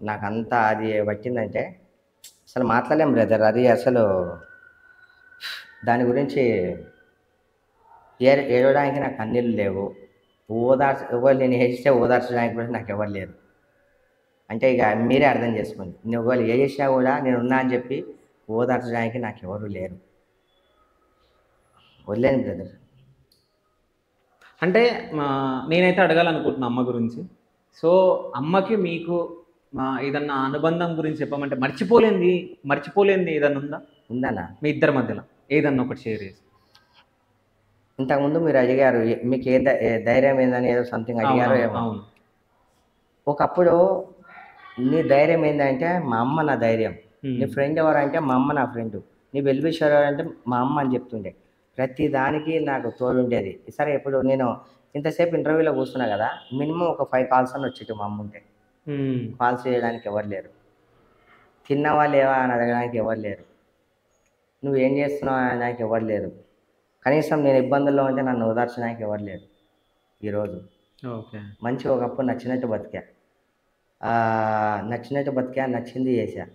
నాకు అంతా అది పట్టిందంటే అసలు మాట్లాడలేం బ్రదర్. అది అసలు దాని గురించి ఏడవడానికి నాకు కన్నీళ్ళు లేవు. ఎవరు నేను ఏడిస్తే ఓదార్చడానికి కూడా నాకు ఎవరు లేరు. అంటే ఇక మీరే అర్థం చేసుకోండి. నేను ఒకవేళ ఏ చేసినా కూడా నేను ఉన్నా అని చెప్పి ఓదార్చడానికి నాకు ఎవరు లేరు. వదిలేను బ్రదర్. అంటే నేనైతే అడగాలనుకుంటున్నా అమ్మ గురించి. సో అమ్మకి మీకు ఏదన్నా అనుబంధం గురించి చెప్పమంటే మర్చిపోలేంది ఏదన్నా ఉందన్నా మీ ఇద్దరి మధ్యలో? ఏదన్నా ఒకటి షేర్ చేసి. ఇంతకుముందు మీరు అడిగారు మీకు ధైర్యం ఏందని, ఏదో సంథింగ్ అడిగారు. అవును. ఒకప్పుడు నీ ధైర్యం ఏంటంటే మా అమ్మ నా ధైర్యం, నీ ఫ్రెండ్ ఎవరంటే మా అమ్మ నా ఫ్రెండ్, నీ వెల్విషర్ ఎవరంటే మా అమ్మ అని చెప్తుండే. ప్రతి దానికి నాకు తోడుండేది. సరే ఇప్పుడు నేను ఇంతసేపు ఇంటర్వ్యూలో కూర్చున్నా కదా, మినిమం ఒక 5 calls అని వచ్చేటి మా అమ్మ ఉంటే. కాల్స్ చేయడానికి ఎవరు లేరు, తిన్నావా లేవా అని అడగడానికి ఎవరు లేరు, నువ్వేం చేస్తున్నావు అనడానికి ఎవరు లేరు, కనీసం నేను ఇబ్బందుల్లో ఉంటే నన్ను ఓదార్చడానికి ఎవరు లేరు. ఈరోజు మంచిగా ఒకప్పుడు నచ్చినట్టు బతికా, నచ్చింది చేశా.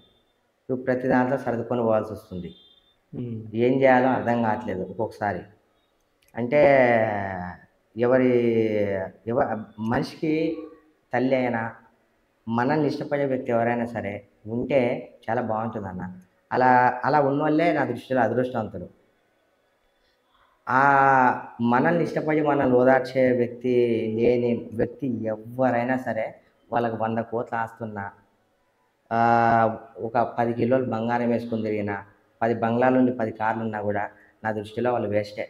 నువ్వు ప్రతి దాంట్లో సర్దుకొని పోవాల్సి వస్తుంది. ఏం చేయాలో అర్థం కావట్లేదు ఒక్కొక్కసారి. అంటే మనిషికి తల్లి అయినా మనల్ని ఇష్టపడే వ్యక్తి ఎవరైనా సరే ఉంటే చాలా బాగుంటుంది అన్న. అలా ఉన్నోళ్ళే నా దృష్టిలో అదృష్టవంతులు. మనల్ని ఇష్టపడి మనల్ని ఓదార్చే వ్యక్తి లేని వ్యక్తి ఎవరైనా సరే, వాళ్ళకి 100 కోట్ల ఆస్తున్నా, ఒక 10 కిలోలు బంగారం వేసుకొని తిరిగినా, 10 బంగ్లాలు ఉండి 10 కార్లు ఉన్నా కూడా నా దృష్టిలో వాళ్ళు వేస్టే.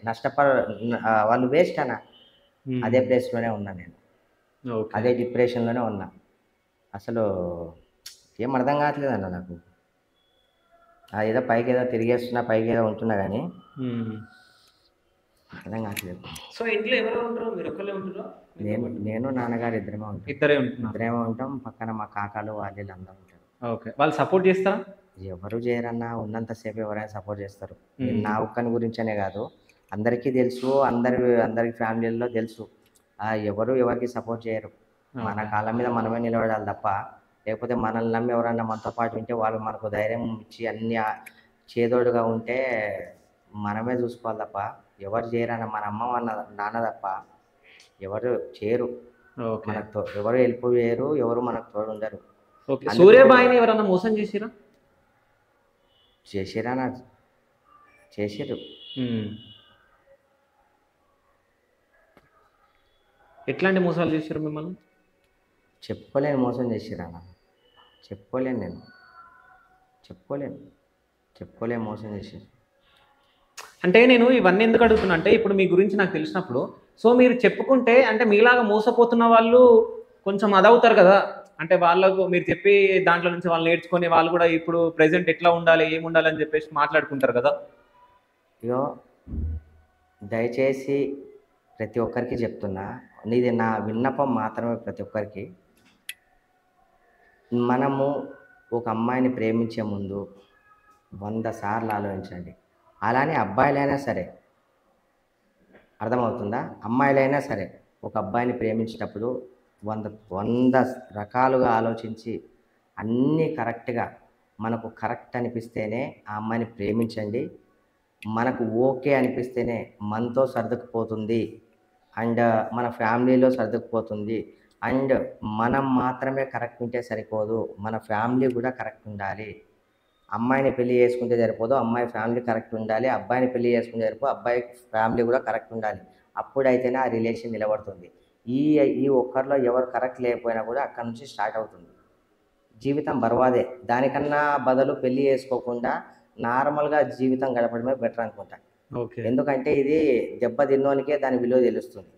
వాళ్ళు వేస్ట్ అన్న. అదే ప్లేస్లోనే ఉన్నా నేను, అదే డిప్రెషన్లోనే ఉన్నా. అసలు ఏం అర్థం కావట్లేదు అన్న నాకు. ఏదో పైకి ఏదో తిరిగేస్తున్నా, పైకి ఏదో ఉంటున్నా, కానీ అర్థం కావట్లేదు. సో ఇంట్లో ఎవరు ఉంటారు? మీరు ఒక్కళ్ళే ఉంటారా? నేను నాన్నగారు ఇద్దరమే ఉంటాం. ఇద్దరేమే ఉంటాం. పక్కన మా కాకాలు వాళ్ళు అందరూ ఉంటారు. ఓకే. వాళ్ళు సపోర్ట్ చేస్తారా? ఎవరు చేయరన్నా, ఉన్నంతసేపు ఎవరైనా సపోర్ట్ చేస్తారు. నేను నా ఒక్కని గురించనే కాదు, అందరికీ తెలుసు, అందరి ఫ్యామిలీల్లో తెలుసు. ఎవరు ఎవరికి సపోర్ట్ చేయరు. మన కాళ్ళ మీద మనమే నిలబడాలి తప్ప, లేకపోతే మనల్ని నమ్మి ఎవరన్నా మనతో పాటు ఉంటే వాళ్ళు మనకు ధైర్యం ఇచ్చి అన్ని చేదోడుగా ఉంటే మనమే చూసుకోవాలి తప్ప ఎవరు చేయరన్న, మన అమ్మ మన నాన్న తప్ప ఎవరు చేయరు. మనకు ఎవరు హెల్ప్ చేయరు, ఎవరు మనకు తోడు ఉండరు. సూర్యబాయిని ఎవరన్నా మోసం చేసిరా? చేసిరు. ఎట్లాంటి మోసాలు చేశారు మిమ్మల్ని? చెప్పుకోలేని మోసం చేసిరన్న. చెప్పుకోలేను మోసం చేశారు. అంటే నేను ఇవన్నీ ఎందుకు అడుగుతున్నా అంటే, ఇప్పుడు మీ గురించి నాకు తెలిసినప్పుడు, సో మీరు చెప్పుకుంటే అంటే మీలాగా మోసపోతున్న వాళ్ళు కొంచెం అదవుతారు కదా. అంటే వాళ్ళకు మీరు చెప్పి దాంట్లో నుంచి వాళ్ళు నేర్చుకొని వాళ్ళు కూడా ఇప్పుడు ప్రెసెంట్ ఎట్లా ఉండాలి, ఏముండాలి అని చెప్పేసి మాట్లాడుకుంటారు కదా. ఇగో దయచేసి ప్రతి ఒక్కరికి చెప్తున్నా, నీది నా విన్నపం మాత్రమే. ప్రతి ఒక్కరికి, మనము ఒక అమ్మాయిని ప్రేమించే ముందు 100 సార్లు ఆలోచించండి. అలానే అబ్బాయిలైనా సరే, అర్థమవుతుందా? అమ్మాయిలైనా సరే ఒక అబ్బాయిని ప్రేమించేటప్పుడు 100 రకాలుగా ఆలోచించి అన్నీ కరెక్ట్గా మనకు కరెక్ట్ అనిపిస్తేనే ఆ అమ్మాయిని ప్రేమించండి. మనకు ఓకే అనిపిస్తేనే మనతో సర్దుకుపోతుంది అండ్ మన ఫ్యామిలీలో సర్దుకుపోతుంది. అండ్ మనం మాత్రమే కరెక్ట్ ఉంటే సరిపోదు, మన ఫ్యామిలీ కూడా కరెక్ట్ ఉండాలి. అమ్మాయిని పెళ్లి చేసుకుంటే సరిపోదు, అమ్మాయి ఫ్యామిలీ కరెక్ట్ ఉండాలి. అబ్బాయిని పెళ్లి చేసుకుంటే సరిపోదు, అబ్బాయి ఫ్యామిలీ కూడా కరెక్ట్ ఉండాలి. అప్పుడైతేనే ఆ రిలేషన్ నిలబడుతుంది. ఈ ఒక్కరిలో ఎవరు కరెక్ట్ లేకపోయినా కూడా అక్కడ నుంచి స్టార్ట్ అవుతుంది. జీవితం బర్వాదే. దానికన్నా బదులు పెళ్లి చేసుకోకుండా నార్మల్గా జీవితం గడపడమే బెటర్ అనుకుంటా. ఎందుకంటే ఇది దెబ్బ తిన్నోనికే దాని విలువ తెలుస్తుంది.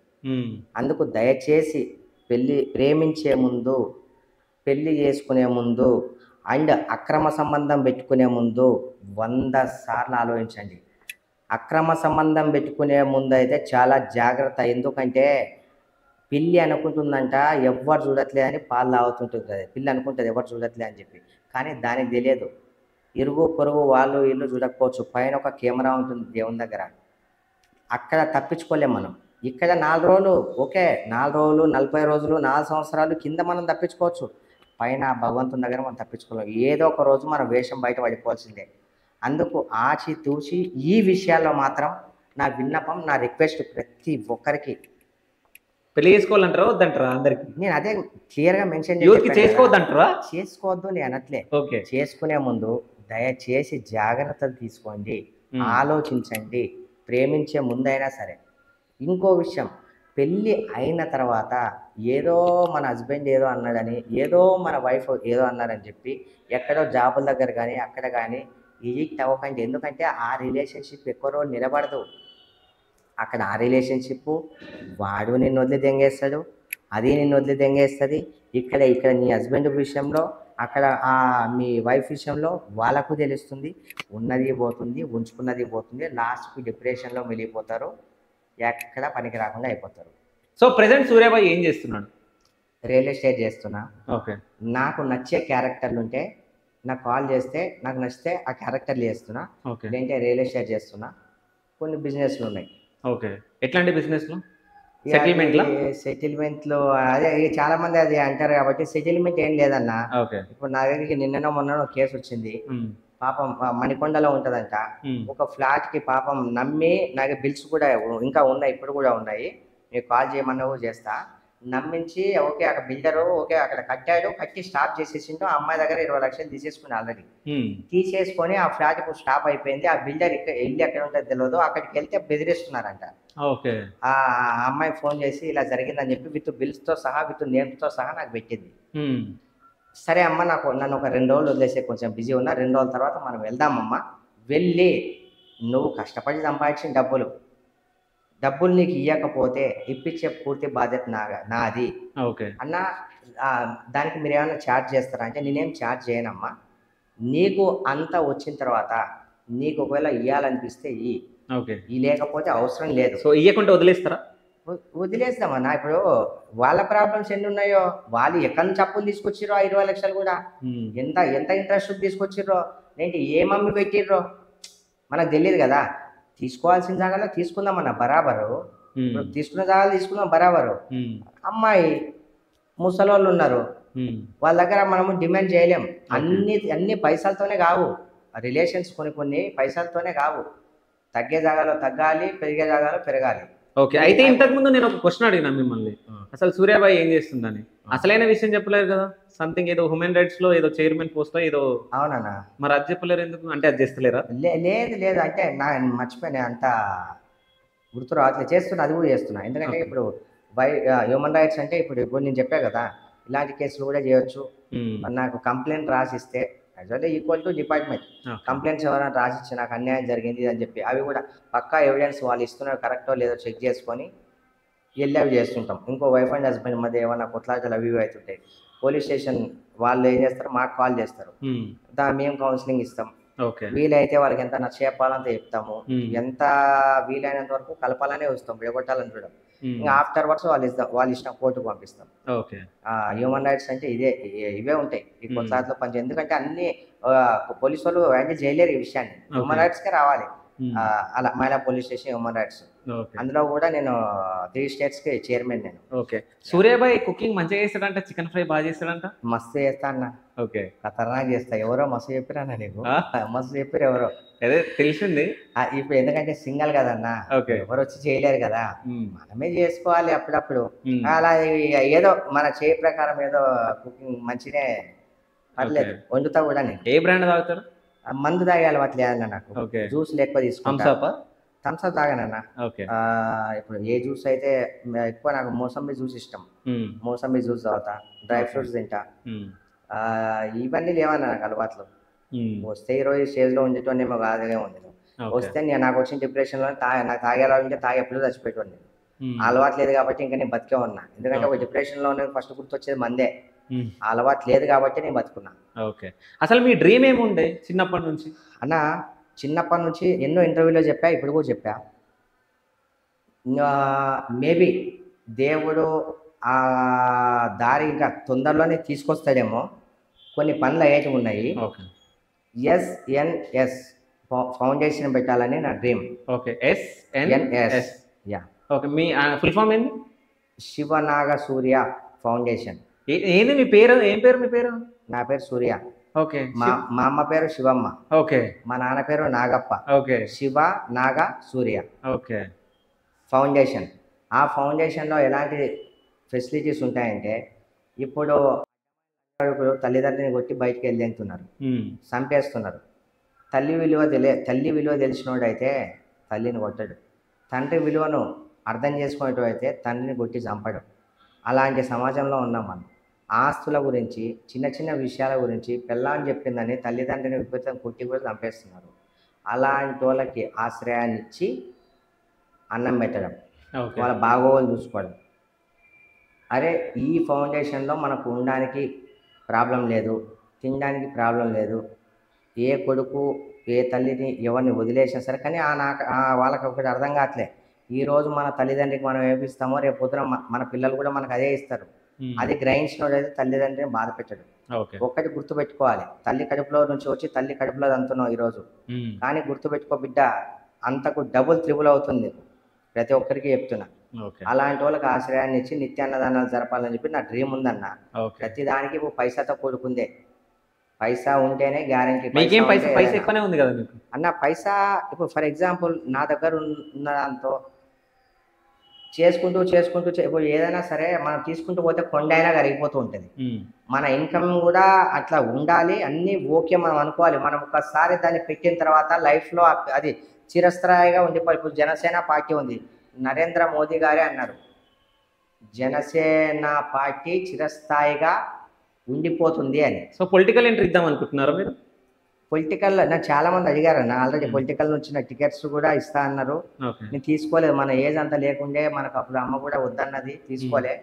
అందుకు దయచేసి ప్రేమించే ముందు, పెళ్లి చేసుకునే ముందు అండ్ అక్రమ సంబంధం పెట్టుకునే ముందు 100 సార్లు ఆలోచించండి. అక్రమ సంబంధం పెట్టుకునే ముందు అయితే చాలా జాగ్రత్త. ఎందుకంటే పిల్లి అనుకుంటుందంట ఎవరు చూడట్లే అని పాలు తాగుతుంటుంది కదా. పిల్లి అనుకుంటుంది ఎవరు చూడట్లే అని చెప్పి, కానీ దానికి తెలియదు. ఇరుగు పొరుగు వాళ్ళు ఇల్లు చూడకపోవచ్చు, పైన ఒక కెమెరా ఉంటుంది దేవుని దగ్గర, అక్కడ తప్పించుకోలేం మనం. ఇక్కడ 4 రోజులు ఓకే, 4 రోజులు 40 రోజులు 4 సంవత్సరాలు కింద మనం తప్పించుకోవచ్చు, పైన భగవంతుని దగ్గర మనం తప్పించుకోలేం. ఏదో ఒక రోజు మన వేషం బయట పడిపోవాల్సిందే. అందుకు ఆచి తూచి ఈ విషయాల్లో మాత్రం నా విన్నపం, నా రిక్వెస్ట్ ప్రతి ఒక్కరికి. పెళ్లి చేసుకోవాలంటారా వద్దంటారా? అందరికి నేను అదే క్లియర్గా మెన్షన్ చేసుకోవద్దంటారా? చేసుకోవద్దు నేను అనట్లే. చేసుకునే ముందు దయచేసి జాగ్రత్తలు తీసుకోండి, ఆలోచించండి, ప్రేమించే ముందైనా సరే. ఇంకో విషయం, పెళ్ళి అయిన తర్వాత ఏదో మన హస్బెండ్ ఏదో అన్నాడని, ఏదో మన వైఫ్ ఏదో అన్నారని చెప్పి ఎక్కడో జాబుల దగ్గర కానీ అక్కడ కానీ ఈజిక్ట్ అవ్వకండి. ఎందుకంటే ఆ రిలేషన్షిప్ ఎక్కువ రోజులు నిలబడదు. అక్కడ ఆ రిలేషన్షిప్ వాడు నిన్ను వదిలి దెంగేస్తాడు, అది నిన్ను వదిలి దెంగేస్తుంది. ఇక్కడ నీ హస్బెండ్ విషయంలో, అక్కడ మీ వైఫ్ విషయంలో వాళ్ళకు తెలుస్తుంది. ఉన్నది పోతుంది, ఉంచుకున్నది పోతుంది, లాస్ట్కి డిప్రెషన్లో మిగిలిపోతారు, ఎక్కడ పనికి రాకుండా అయిపోతారు. సో ప్రెసెంట్ సూర్యబాయ్ ఏం చేస్తున్నాడు? రియల్ ఎస్టేట్ చేస్తున్నా. ఓకే. నాకు నచ్చే క్యారెక్టర్లు ఉంటే నాకు కాల్ చేస్తే, నాకు నచ్చితే ఆ క్యారెక్టర్లు చేస్తున్నా. లేదంటే రియల్ ఎస్టేట్ చేస్తున్నా. కొన్ని బిజినెస్లు ఉన్నాయి. ఓకే. ఎట్లాంటి బిజినెస్లు? సెటిల్మెంట్లో అదే చాలా మంది అది అంటారు కాబట్టి సెటిల్మెంట్ ఏం లేదన్నా. ఇప్పుడు నా దగ్గరికి నిన్ననో మొన్న కేసు వచ్చింది. పాపం మణికొండలో ఉంటదంట. ఒక ఫ్లాట్ కి పాపం నమ్మి, నాకు బిల్స్ కూడా ఇంకా ఉన్నాయి, ఇప్పుడు కూడా ఉన్నాయి, మీకు కాల్ చేయమన్నా చేస్తా, నమ్మించి ఓకే అక్కడ బిల్డరు ఓకే అక్కడ కట్టాడు, కట్టి స్టాప్ చేసేసిండు. ఆ అమ్మాయి దగ్గర 20 లక్షలు తీసేసుకుని ఆల్రెడీ తీసేసుకొని ఆ ఫ్లాట్ ఇప్పుడు స్టాప్ అయిపోయింది. ఆ బిల్డర్ ఇల్లు ఎక్కడ ఉంటుందో తెలియదు, అక్కడికి వెళ్తే బెదిరిస్తున్నారంట. ఆ అమ్మాయి ఫోన్ చేసి ఇలా జరిగిందని చెప్పి విత్ బిల్స్తో సహా, విత్ నేమ్స్తో సహా నాకు పెట్టింది. సరే అమ్మ, నన్ను ఒక 2 రోజులు వదిలేసే, కొంచెం బిజీ ఉన్నా, 2 రోజుల తర్వాత మనం వెళ్దామమ్మా. వెళ్ళి నువ్వు కష్టపడి సంపాదించిన డబ్బులు నీకు ఇవ్వకపోతే ఇప్పించే పూర్తి బాధ్యత నాది అన్న. దానికి మీరు ఏమైనా ఛార్జ్ చేస్తారా అంటే, నేనేం ఛార్జ్ చేయనమ్మా. నీకు అంతా వచ్చిన తర్వాత నీకు ఒకవేళ ఇవ్వాలనిపిస్తే ఓకే. ఈ లేకపోతే అవసరం లేదు. సో ఇయ్యకుంటే వదిలేస్తారా? వదిలేస్తామన్నా. ఇప్పుడు వాళ్ళ ప్రాబ్లమ్స్ ఎన్ని ఉన్నాయో, వాళ్ళు ఎక్కడి నుంచి అప్పులు తీసుకొచ్చిర్రో 20 లక్షలు కూడా, ఎంత ఎంత ఇంట్రెస్ట్ తీసుకొచ్చిర్రో, ఏంటి ఏ మమ్మీ పెట్టిర్రో మనకు తెలియదు కదా. తీసుకోవాల్సిన జాగాలో తీసుకుందామన్న బరాబరు, తీసుకున్న జాగాలో తీసుకుందాం బరాబరు. అమ్మాయి ముసలోళ్ళు ఉన్నారు, వాళ్ళ దగ్గర మనము డిమాండ్ చేయలేం. అన్ని పైసలతోనే కావు రిలేషన్స్, కొన్ని పైసలతోనే కావు. తగ్గే జాగాలో తగ్గాలి, పెరిగే జాగాలో పెరగాలి. ఓకే. అయితే ఇంతకు ముందు నేను ఒక క్వశ్చన్ అడిగినా మిమ్మల్ని, అసలు సూర్యాబాయి ఏం చేస్తుందని. అసలైన విషయం చెప్పలేరు కదా. సంథింగ్ ఏదో హ్యూమన్ రైట్స్ లో ఏదో చైర్మన్ పోస్ట్ లో ఏదో. అవునా? మరి అది చెప్పలేరు ఎందుకు? అంటే అది చేస్తలేరా? లేదు అంటే నా మర్చిపోయినా, అంత గుర్తు రావట్లేదు. చేస్తున్నా, అది కూడా చేస్తున్నా. ఎందుకంటే ఇప్పుడు హ్యూమన్ రైట్స్ అంటే ఇప్పుడు నేను చెప్పా కదా, ఇలాంటి కేసులు కూడా చేయొచ్చు. నాకు కంప్లైంట్ రాసిస్తే actually equal to department, complaints ఎవరైనా రాసిచ్చి నాకు అన్యాయం జరిగింది అని చెప్పి అవి కూడా పక్కా ఎవిడెన్స్ వాళ్ళు ఇస్తున్నారు కరెక్టో లేదో చెక్ చేసుకొని వెళ్ళి అవి చేస్తుంటాం. ఇంకో వైఫ్ అండ్ హస్బెండ్ మధ్య ఏమైనా కొట్లాటలు అవి అవుతుంటాయి, పోలీస్ స్టేషన్ వాళ్ళు ఏం చేస్తారు, మాకు కాల్ చేస్తారు, మేము కౌన్సిలింగ్ ఇస్తాం. వీలైతే వాళ్ళకి ఎంత నచ్చజెప్పాలంత చెప్తాము, ఎంత వీలైనంత వరకు కలపాలనే వస్తాం, విడగొట్టాలని చూడం. ఇంకా ఆఫ్టర్ వర్డ్స్ వాళ్ళు ఇష్టం కోర్టుకు పంపిస్తాం. హ్యూమన్ రైట్స్ అంటే ఇవే ఉంటాయి ఈ కొట్లాటలో పని. ఎందుకంటే అన్ని పోలీసు వాళ్ళు హ్యాండిల్ చేయలేరు ఈ విషయాన్ని, హ్యూమన్ రైట్స్కే రావాలి. అలా మైలా పోలీస్ స్టేషన్ హ్యూమన్ రైట్స్, అందులో కూడా నేను 3 states కి చైర్మన్ నేను. ఓకే. సూర్యాబాయ్ కుకింగ్ మంచిగా చేస్తాడంట, చికెన్ ఫ్రై బాగా చేస్తాడంట. మస్తు చేస్తా అన్న. ఓకే. ఖతర్నాక్ చేస్తా. ఎవరో మస్తు చెప్పిరా నీకు, మస్తు చెప్పారు ఎవరో, అదే తెలిసింది. ఇప్పుడు ఎందుకంటే సింగల్ కదన్నా, ఎవరు వచ్చి చేయలేరు కదా, మనమే చేసుకోవాలి అప్పుడప్పుడు. అలా ఏదో మన చేయ ప్రకారం ఏదో కుకింగ్ మంచినే పర్లేదు, వండుతా కూడా. నేను ఏ బ్రాండ్ తాగుతారు? మందు తాగే అలవాటు లేదన్న నాకు. జ్యూస్లు ఎక్కువ తీసుకుంటా. థమ్స్అప్ తాగానన్నా. ఇప్పుడు ఏ జ్యూస్ అయితే ఎక్కువ, నాకు మోసంబి జ్యూస్ ఇష్టం, మోసంబి జ్యూస్ తాగుతా, డ్రై ఫ్రూట్స్ తింటా. ఇవన్నీ లేవన్నా నాకు అలవాట్లు. వస్తే ఈరోజు స్టేజ్లో ఉండేటోనేమో కాదుగా ఉంది. వస్తే నాకు వచ్చిన డిప్రెషన్లో నాకు తాగే ఉంటే తాగే ఎప్పుడు చచ్చిపెట్టండి. అలవాటు లేదు కాబట్టి ఇంకా నేను బతికే ఉన్నా. ఎందుకంటే ఒక డిప్రెషన్లో ఫస్ట్ గుర్తొచ్చేది మందే, అలవాటు లేదు కాబట్టి నేను బతుకున్నా. ఓకే. అసలు మీ డ్రీమ్ ఏముండే చిన్నప్పటి నుంచి అన్న? చిన్నప్పటి నుంచి ఎన్నో ఇంటర్వ్యూలో చెప్పా, ఇప్పుడు కూడా చెప్పా. మేబీ దేవుడు ఆ దారి ఇంకా తొందరలోనే తీసుకొస్తాడేమో. కొన్ని పనులు అయ్యేటివి ఉన్నాయి. SNS ఫౌండేషన్ పెట్టాలని నా dream. Okay. SNS. Yeah. Okay. మీ ఫుల్ ఫామ్ ఏంది? శివనాగ సూర్య ఫౌండేషన్. ఏంది మీ పేరు? ఏం పేరు మీ పేరు? నా పేరు సూర్య. ఓకే. మా అమ్మ పేరు శివమ్మ. ఓకే. మా నాన్న పేరు నాగప్ప. ఓకే. శివ నాగ సూర్య. ఓకే. ఫౌండేషన్. ఆ ఫౌండేషన్లో ఎలాంటి ఫెసిలిటీస్ ఉంటాయంటే, ఇప్పుడు తల్లిదండ్రులని కొట్టి బయటికి వెళ్ళేస్తున్నారు, చంపేస్తున్నారు. తల్లి విలువ తెలిసినోడైతే తల్లిని కొట్టడు, తండ్రి విలువను అర్థం చేసుకునేటైతే తండ్రిని కొట్టి చంపడు. అలాంటి సమాజంలో ఉన్నాం మనం. ఆస్తుల గురించి, చిన్న చిన్న విషయాల గురించి పెళ్ళాన్ని చెప్పిందని తల్లిదండ్రిని విపరీతం కొట్టి కూడా చంపేస్తున్నారు. అలాంటి వాళ్ళకి ఆశ్రయాన్ని ఇచ్చి అన్నం పెట్టడం, వాళ్ళ బాగోగులు చూసుకోవడం. అరే ఈ ఫౌండేషన్లో మనకు ఉండడానికి ప్రాబ్లం లేదు, తినడానికి ప్రాబ్లం లేదు, ఏ కొడుకు ఏ తల్లిని ఎవరిని వదిలేసినా సరే. కానీ వాళ్ళకి ఒకటి అర్థం కావట్లే, ఈరోజు మన తల్లిదండ్రికి మనం ఏమిస్తామో రేపు పొద్దున మన పిల్లలు కూడా మనకు అదే ఇస్తారు. అది గ్రహించినోడైతే తల్లిదండ్రిని బాధ పెట్టడు. ఒక్కటి గుర్తుపెట్టుకోవాలి, తల్లి కడుపులో నుంచి వచ్చి తల్లి కడుపులో అంటున్నావు ఈరోజు, కానీ గుర్తుపెట్టుకో బిడ్డ, అంతకు డబుల్ త్రిబుల్ అవుతుంది. ప్రతి ఒక్కరికి చెప్తున్నా. అలాంటి వాళ్ళకి ఆశ్రయాన్ని ఇచ్చి నిత్యాన్నదానాలు జరపాలని చెప్పి నా డ్రీమ్ ఉందన్న. ప్రతి దానికి ఇప్పుడు పైసాతో కూడుకుందే, పైసా ఉంటేనే గ్యారెంటీ. పైసా ఎక్కువనే ఉంది కదా అన్న. పైసా ఇప్పుడు ఫర్ ఎగ్జాంపుల్ నా దగ్గర ఉన్న దాంతో చేసుకుంటూ ఇప్పుడు ఏదైనా సరే మనం తీసుకుంటూ పోతే కొండ అయినా కరిగిపోతూ ఉంటుంది. మన ఇన్కమ్ కూడా అట్లా ఉండాలి, అన్నీ ఓకే మనం అనుకోవాలి. మనం ఒకసారి దాన్ని పెట్టిన తర్వాత లైఫ్లో అది చిరస్థాయిగా ఉండిపోయి. ఇప్పుడు జనసేన పార్టీ ఉంది, నరేంద్ర మోదీ గారే అన్నారు, జనసేన పార్టీ చిరస్థాయిగా ఉండిపోతుంది అని. సో పొలిటికల్ ఎంట్రీ ఇద్దాం అనుకుంటున్నారా మీరు? పొలిటికల్ నాకు చాలా మంది అడిగారు అన్న, ఆల్రెడీ పొలిటికల్ నుంచి టికెట్స్ కూడా ఇస్తా అన్నారు. నేను తీసుకోలేదు, మన ఏజ్ అంతా లేకుండే, మనకు అప్పుడు అమ్మ కూడా వద్దన్నది, తీసుకోలే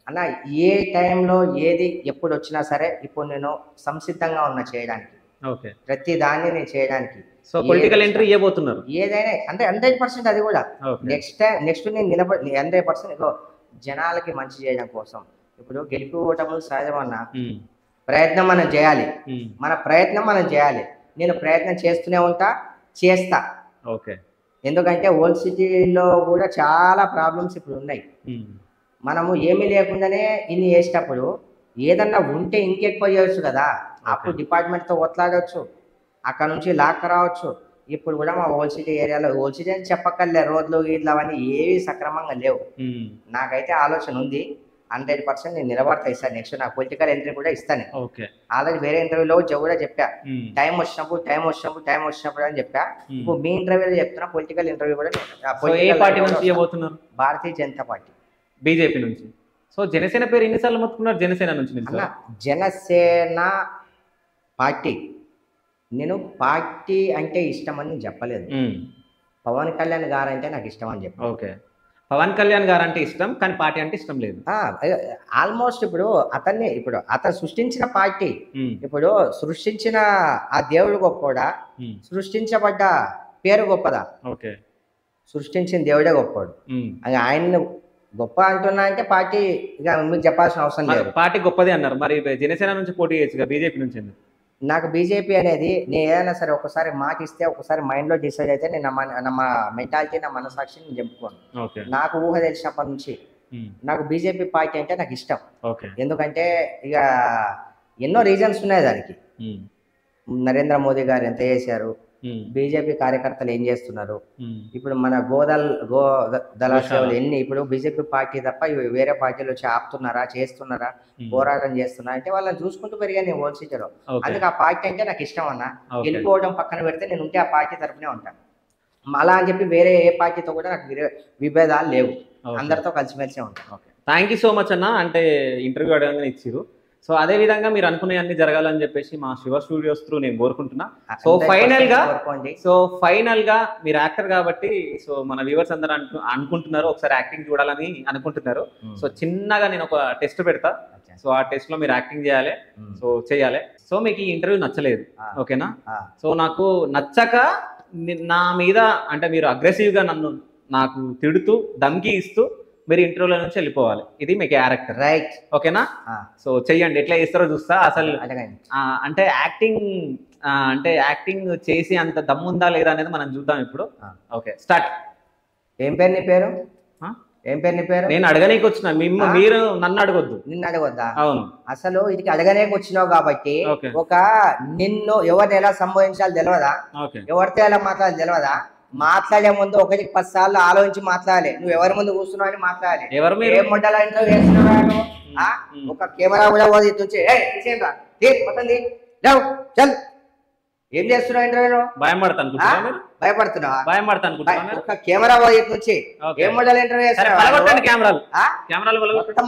అన్న. ఏ టైంలో ఏది ఎప్పుడు వచ్చినా సరే ఇప్పుడు నేను సంసిద్ధంగా ఉన్నా చేయడానికి. ఓకే. ప్రతి దాన్ని నేను చేయడానికి. సో పొలిటికల్ ఎంట్రీ ఇవ్వబోతున్నారు. ఏదైనా అంటే 100% అది కూడా. నెక్స్ట్ నేను 100% ఇగో జనాలకి మంచి చేయడం కోసం. ఇప్పుడు గెలిపి ఓటములు సహజమన్నా, ప్రయత్నం మనం చేయాలి. మన ప్రయత్నం మనం చేయాలి. నేను ప్రయత్నం చేస్తూనే ఉంటా, చేస్తా. ఓకే. ఎందుకంటే ఓల్డ్ సిటీలో కూడా చాలా ప్రాబ్లమ్స్ ఇప్పుడు ఉన్నాయి. మనము ఏమీ లేకుండానే ఇన్ని చేసేటప్పుడు ఏదన్నా ఉంటే ఇంకెక్కువ చేయొచ్చు కదా. అప్పుడు డిపార్ట్మెంట్తో కొట్లాడవచ్చు, అక్కడ నుంచి లాక్ రావచ్చు. ఇప్పుడు కూడా మా ఓల్డ్ సిటీ ఏరియాలో, ఓల్డ్ సిటీ అని చెప్పక్కర్లే, రోడ్లు గీడ్లు అవన్నీ ఏవి సక్రమంగా లేవు. నాకైతే ఆలోచన ఉంది, 100% నేను నిలబడతా. ఇస్తాను నెక్స్ట్ నాకు పొలిటికల్ ఎంట్రీ కూడా ఇస్తాను. ఆల్రెడీ వేరే ఇంటర్వ్యూలో కూడా చెప్పా, టైం వచ్చినప్పుడు అని చెప్పా. ఇప్పుడు మీ ఇంటర్వ్యూలో చెప్తున్నా, పొలిటికల్ ఇంటర్వ్యూ కూడా భారతీయ జనతా పార్టీ, బీజేపీ నుంచి. సో జనసేన పేరు ఎన్నిసార్లు మొత్తుకున్నారు? జనసేన నుంచి జనసేన పార్టీ, నేను పార్టీ అంటే ఇష్టం అని చెప్పలేదు. పవన్ కళ్యాణ్ గారు అంటే నాకు ఇష్టం అని చెప్పాను. ఓకే. పవన్ కళ్యాణ్ గారు అంటే ఇష్టం, కానీ పార్టీ అంటే ఇష్టం లేదు. ఆల్మోస్ట్ ఇప్పుడు అతను సృష్టించిన పార్టీ, ఇప్పుడు సృష్టించిన ఆ దేవుడు గొప్పడా, సృష్టించబడ్డ పేరు గొప్పదా? ఓకే. సృష్టించిన దేవుడే గొప్పడు. ఆయన గొప్ప అంటున్నా అంటే పార్టీ ఇక మీకు చెప్పాల్సిన అవసరం లేదు. పార్టీ గొప్పది అన్నారు, మరి జనసేన నుంచి పోటీ చేయొచ్చు, బీజేపీ నుంచి ఎందుకు? నాకు బీజేపీ అనేది, నేను ఏదైనా సరే ఒకసారి మాట ఇస్తే, ఒకసారి మైండ్లో డిసైడ్ అయితే నేను నా మెంటాలిటీ, నా మనసాక్షిని నేను చెప్పుకోను. నాకు ఊహ తెలిసినప్పటి నుంచి నాకు బీజేపీ పార్టీ అంటే నాకు ఇష్టం. ఎందుకంటే ఇక ఎన్నో రీజన్స్ ఉన్నాయి దానికి. నరేంద్ర మోదీ గారు ఎంత చేశారు, బీజేపీ కార్యకర్తలు ఏం చేస్తున్నారు, ఇప్పుడు మన గోదళ సేవలు ఎన్ని, ఇప్పుడు బీజేపీ పార్టీ తప్ప వేరే పార్టీలు వచ్చి ఆపుతున్నారా, చేస్తున్నారా, పోరాటం చేస్తున్నారా అంటే వాళ్ళని చూసుకుంటూ పెరిగా నేను ఓల్డ్ సిటీలో. అందుకే ఆ పార్టీ అంటే నాకు ఇష్టం అన్న. వెళ్ళిపోవడం పక్కన పెడితే నేను ఉంటే ఆ పార్టీ తరఫునే ఉంటాను. అలా అని చెప్పి వేరే ఏ పార్టీతో కూడా నాకు విభేదాలు లేవు, అందరితో కలిసిమెలిసే ఉంటాను. థ్యాంక్ యూ సో మచ్ అన్న, అంటే ఇంటర్వ్యూ అడగగానే ఇచ్చిరు. సో అదే విధంగా మీరు అనుకునే అన్ని జరగాలని చెప్పేసి మా శివ స్టూడియోస్ త్రూ నేను కోరుకుంటున్నా. సో ఫైనల్ గా మీరు యాక్టర్ కాబట్టి, సో మన వ్యూవర్స్ అందరూ అనుకుంటున్నారు ఒకసారి యాక్టింగ్ చూడాలని అనుకుంటున్నారు. సో చిన్నగా నేను ఒక టెస్ట్ పెడతా, సో ఆ టెస్ట్ లో మీరు యాక్టింగ్ చేయాలి. సో చేయాలి. సో మీకు ఈ ఇంటర్వ్యూ నచ్చలేదు, ఓకేనా? సో నాకు నచ్చక నా మీద అంటే మీరు అగ్రెసివ్ గా నాకు తిడుతూ ధమ్కి ఇస్తూ మీరు ఇంటర్వ్యూల నుంచి వెళ్ళిపోవాలి. ఇది మీ క్యారెక్టర్, రైట్? ఓకేనా? సో చెయ్యండి, ఎట్లా చేస్తారో చూస్తా. అసలు అంటే యాక్టింగ్ చేసి అంత దమ్ముందా లేదా అనేది మనం చూద్దాం ఇప్పుడు. Okay, start. ఏం పేరు నీ పేరు? నేను అడగనీకి వచ్చిన, మీరు నన్ను అడగొద్దు. నిన్ను అడగొద్దా? అవును. అసలు ఇది అడగనేకి వచ్చినావు కాబట్టి ఒక నిన్ను ఎవరిని ఎలా సంబోధించాలో తెలియదా, ఎవరితో ఎలా మాట్లాడాలి తెలియదా? మాట్లాడే ముందు 1-10 సార్లు ఆలోచించి మాట్లాడాలి. నువ్వు ఎవరి ముందు కూర్చున్నావు అని మాట్లాడాలి. ఏం మొదల ఇంటర్వ్యూ చేస్తున్నావు? ఒక కెమెరా కూడా పోదు ఇటు నుంచి, చల్ ఏం చేస్తున్నావు ఇంటర్వ్యూ? భయపడుతున్నావా? ఒక కెమెరా పోదు ఇటు నుంచి, ఏం మొదల ఇంటర్వ్యూ చేస్తున్నావు?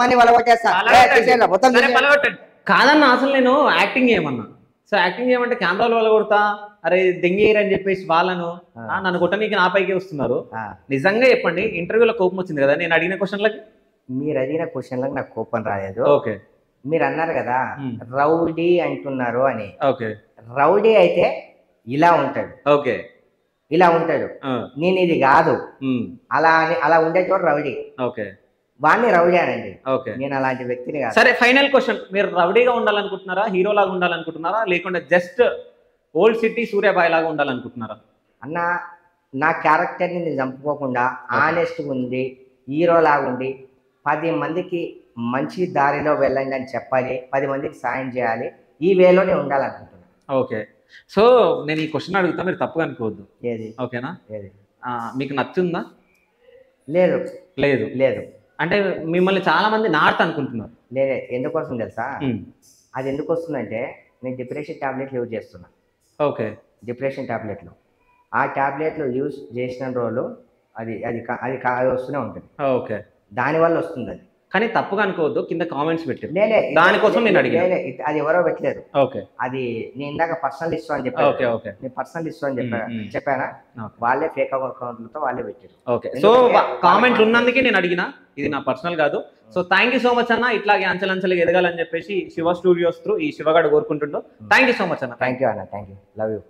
మనీ వలగొట్టేస్తా కాదన్న. అసలు నేను యాక్టింగ్ చేయమన్నా. సో యాక్టింగ్ చేయమంటే కెమెరాలు వల్ల కొడతా, అరే దెంగేయరు అని చెప్పేసి వాళ్ళను నన్ను కొట్టనీకి నా పైకి వస్తున్నారు. నిజంగా చెప్పండి, ఇంటర్వ్యూలో కోపం వచ్చింది కదా నేను అడిగిన క్వశ్చన్లకి? మీరు అడిగిన క్వశ్చన్లకు నాకు కోపం రాలేదు. ఓకే. మీరు అన్నారు కదా రౌడీ అంటున్నారు అని. ఓకే. రౌడీ అయితే ఇలా ఉంటాడు. ఓకే. ఇలా ఉంటాడు. నేను ఇది కాదు అలా ఉండేటోడు రౌడీ. ఓకే. వాడిని రౌడీ అనండి. ఓకే. నేను అలాంటి వ్యక్తిని కాదు. సరే, ఫైనల్ క్వశ్చన్. మీరు రౌడీగా ఉండాలనుకుంటున్నారా, హీరోలాగా ఉండాలనుకుంటున్నారా, లేకుంటే జస్ట్ ఓల్డ్ సిటీ సూర్యాబాయ్ లాగా ఉండాలనుకుంటున్నారా? అన్న, నా క్యారెక్టర్ని నేను చంపుకోకుండా ఆనెస్ట్గా ఉంది, హీరో లాగా ఉండి 10 మందికి మంచి దారిలో వెళ్ళండి అని చెప్పాలి, 10 మందికి సాయం చేయాలి, ఈ వేలోనే ఉండాలనుకుంటున్నాను. ఓకే. సో నేను ఈ క్వశ్చన్ అడుగుతా, మీరు తప్పుగా అనుకోవద్దు. ఏది? ఓకేనా? ఏది? మీకు నచ్చుందా? లేదు. లేదు. లేదు అంటే మిమ్మల్ని చాలా మంది నార్త్ అనుకుంటున్నారు. లేదే. ఎందుకోసం తెలుసా? అది ఎందుకు వస్తుందంటే నేను డిప్రెషన్ టాబ్లెట్లు యూజ్ చేస్తున్నా. ఓకే. డిప్రెషన్ టాబ్లెట్లు, ఆ టాబ్లెట్లు యూజ్ చేసిన రోజులు అది అది అది వస్తూనే ఉంటుంది. ఓకే. దానివల్ల వస్తుంది అది. కానీ తప్పుగా అనుకోవద్దు, కింద కామెంట్స్ పెట్టారు, నేనే దానికోసం నేను అడిగాను. అది ఎవరో పెట్టలేదు. ఓకే, అది నేను ఇందాక పర్సనల్ ఇష్యూ అని చెప్పాను. ఓకే ఓకే, నేను పర్సనల్ ఇష్యూ అని చెప్పానా, వాళ్ళే ఫేక్ అకౌంట్లతో వాళ్ళే పెట్టారు. ఓకే. సో కామెంట్లు ఉన్నందుకే నేను అడిగిన, ఇది నా పర్సనల్ కాదు. So thank you so much అన్న, ఇట్లాగే అంచెలంచెలుగా ఎదగాలని చెప్పేసి శివ స్టూడియోస్ త్రూ ఈ శివగాడు కోరుకుంటుండో. థ్యాంక్ యూ సో మచ్ అన్న. థ్యాంక్ యూ అన్న, థ్యాంక్ యూ, లవ్ యూ.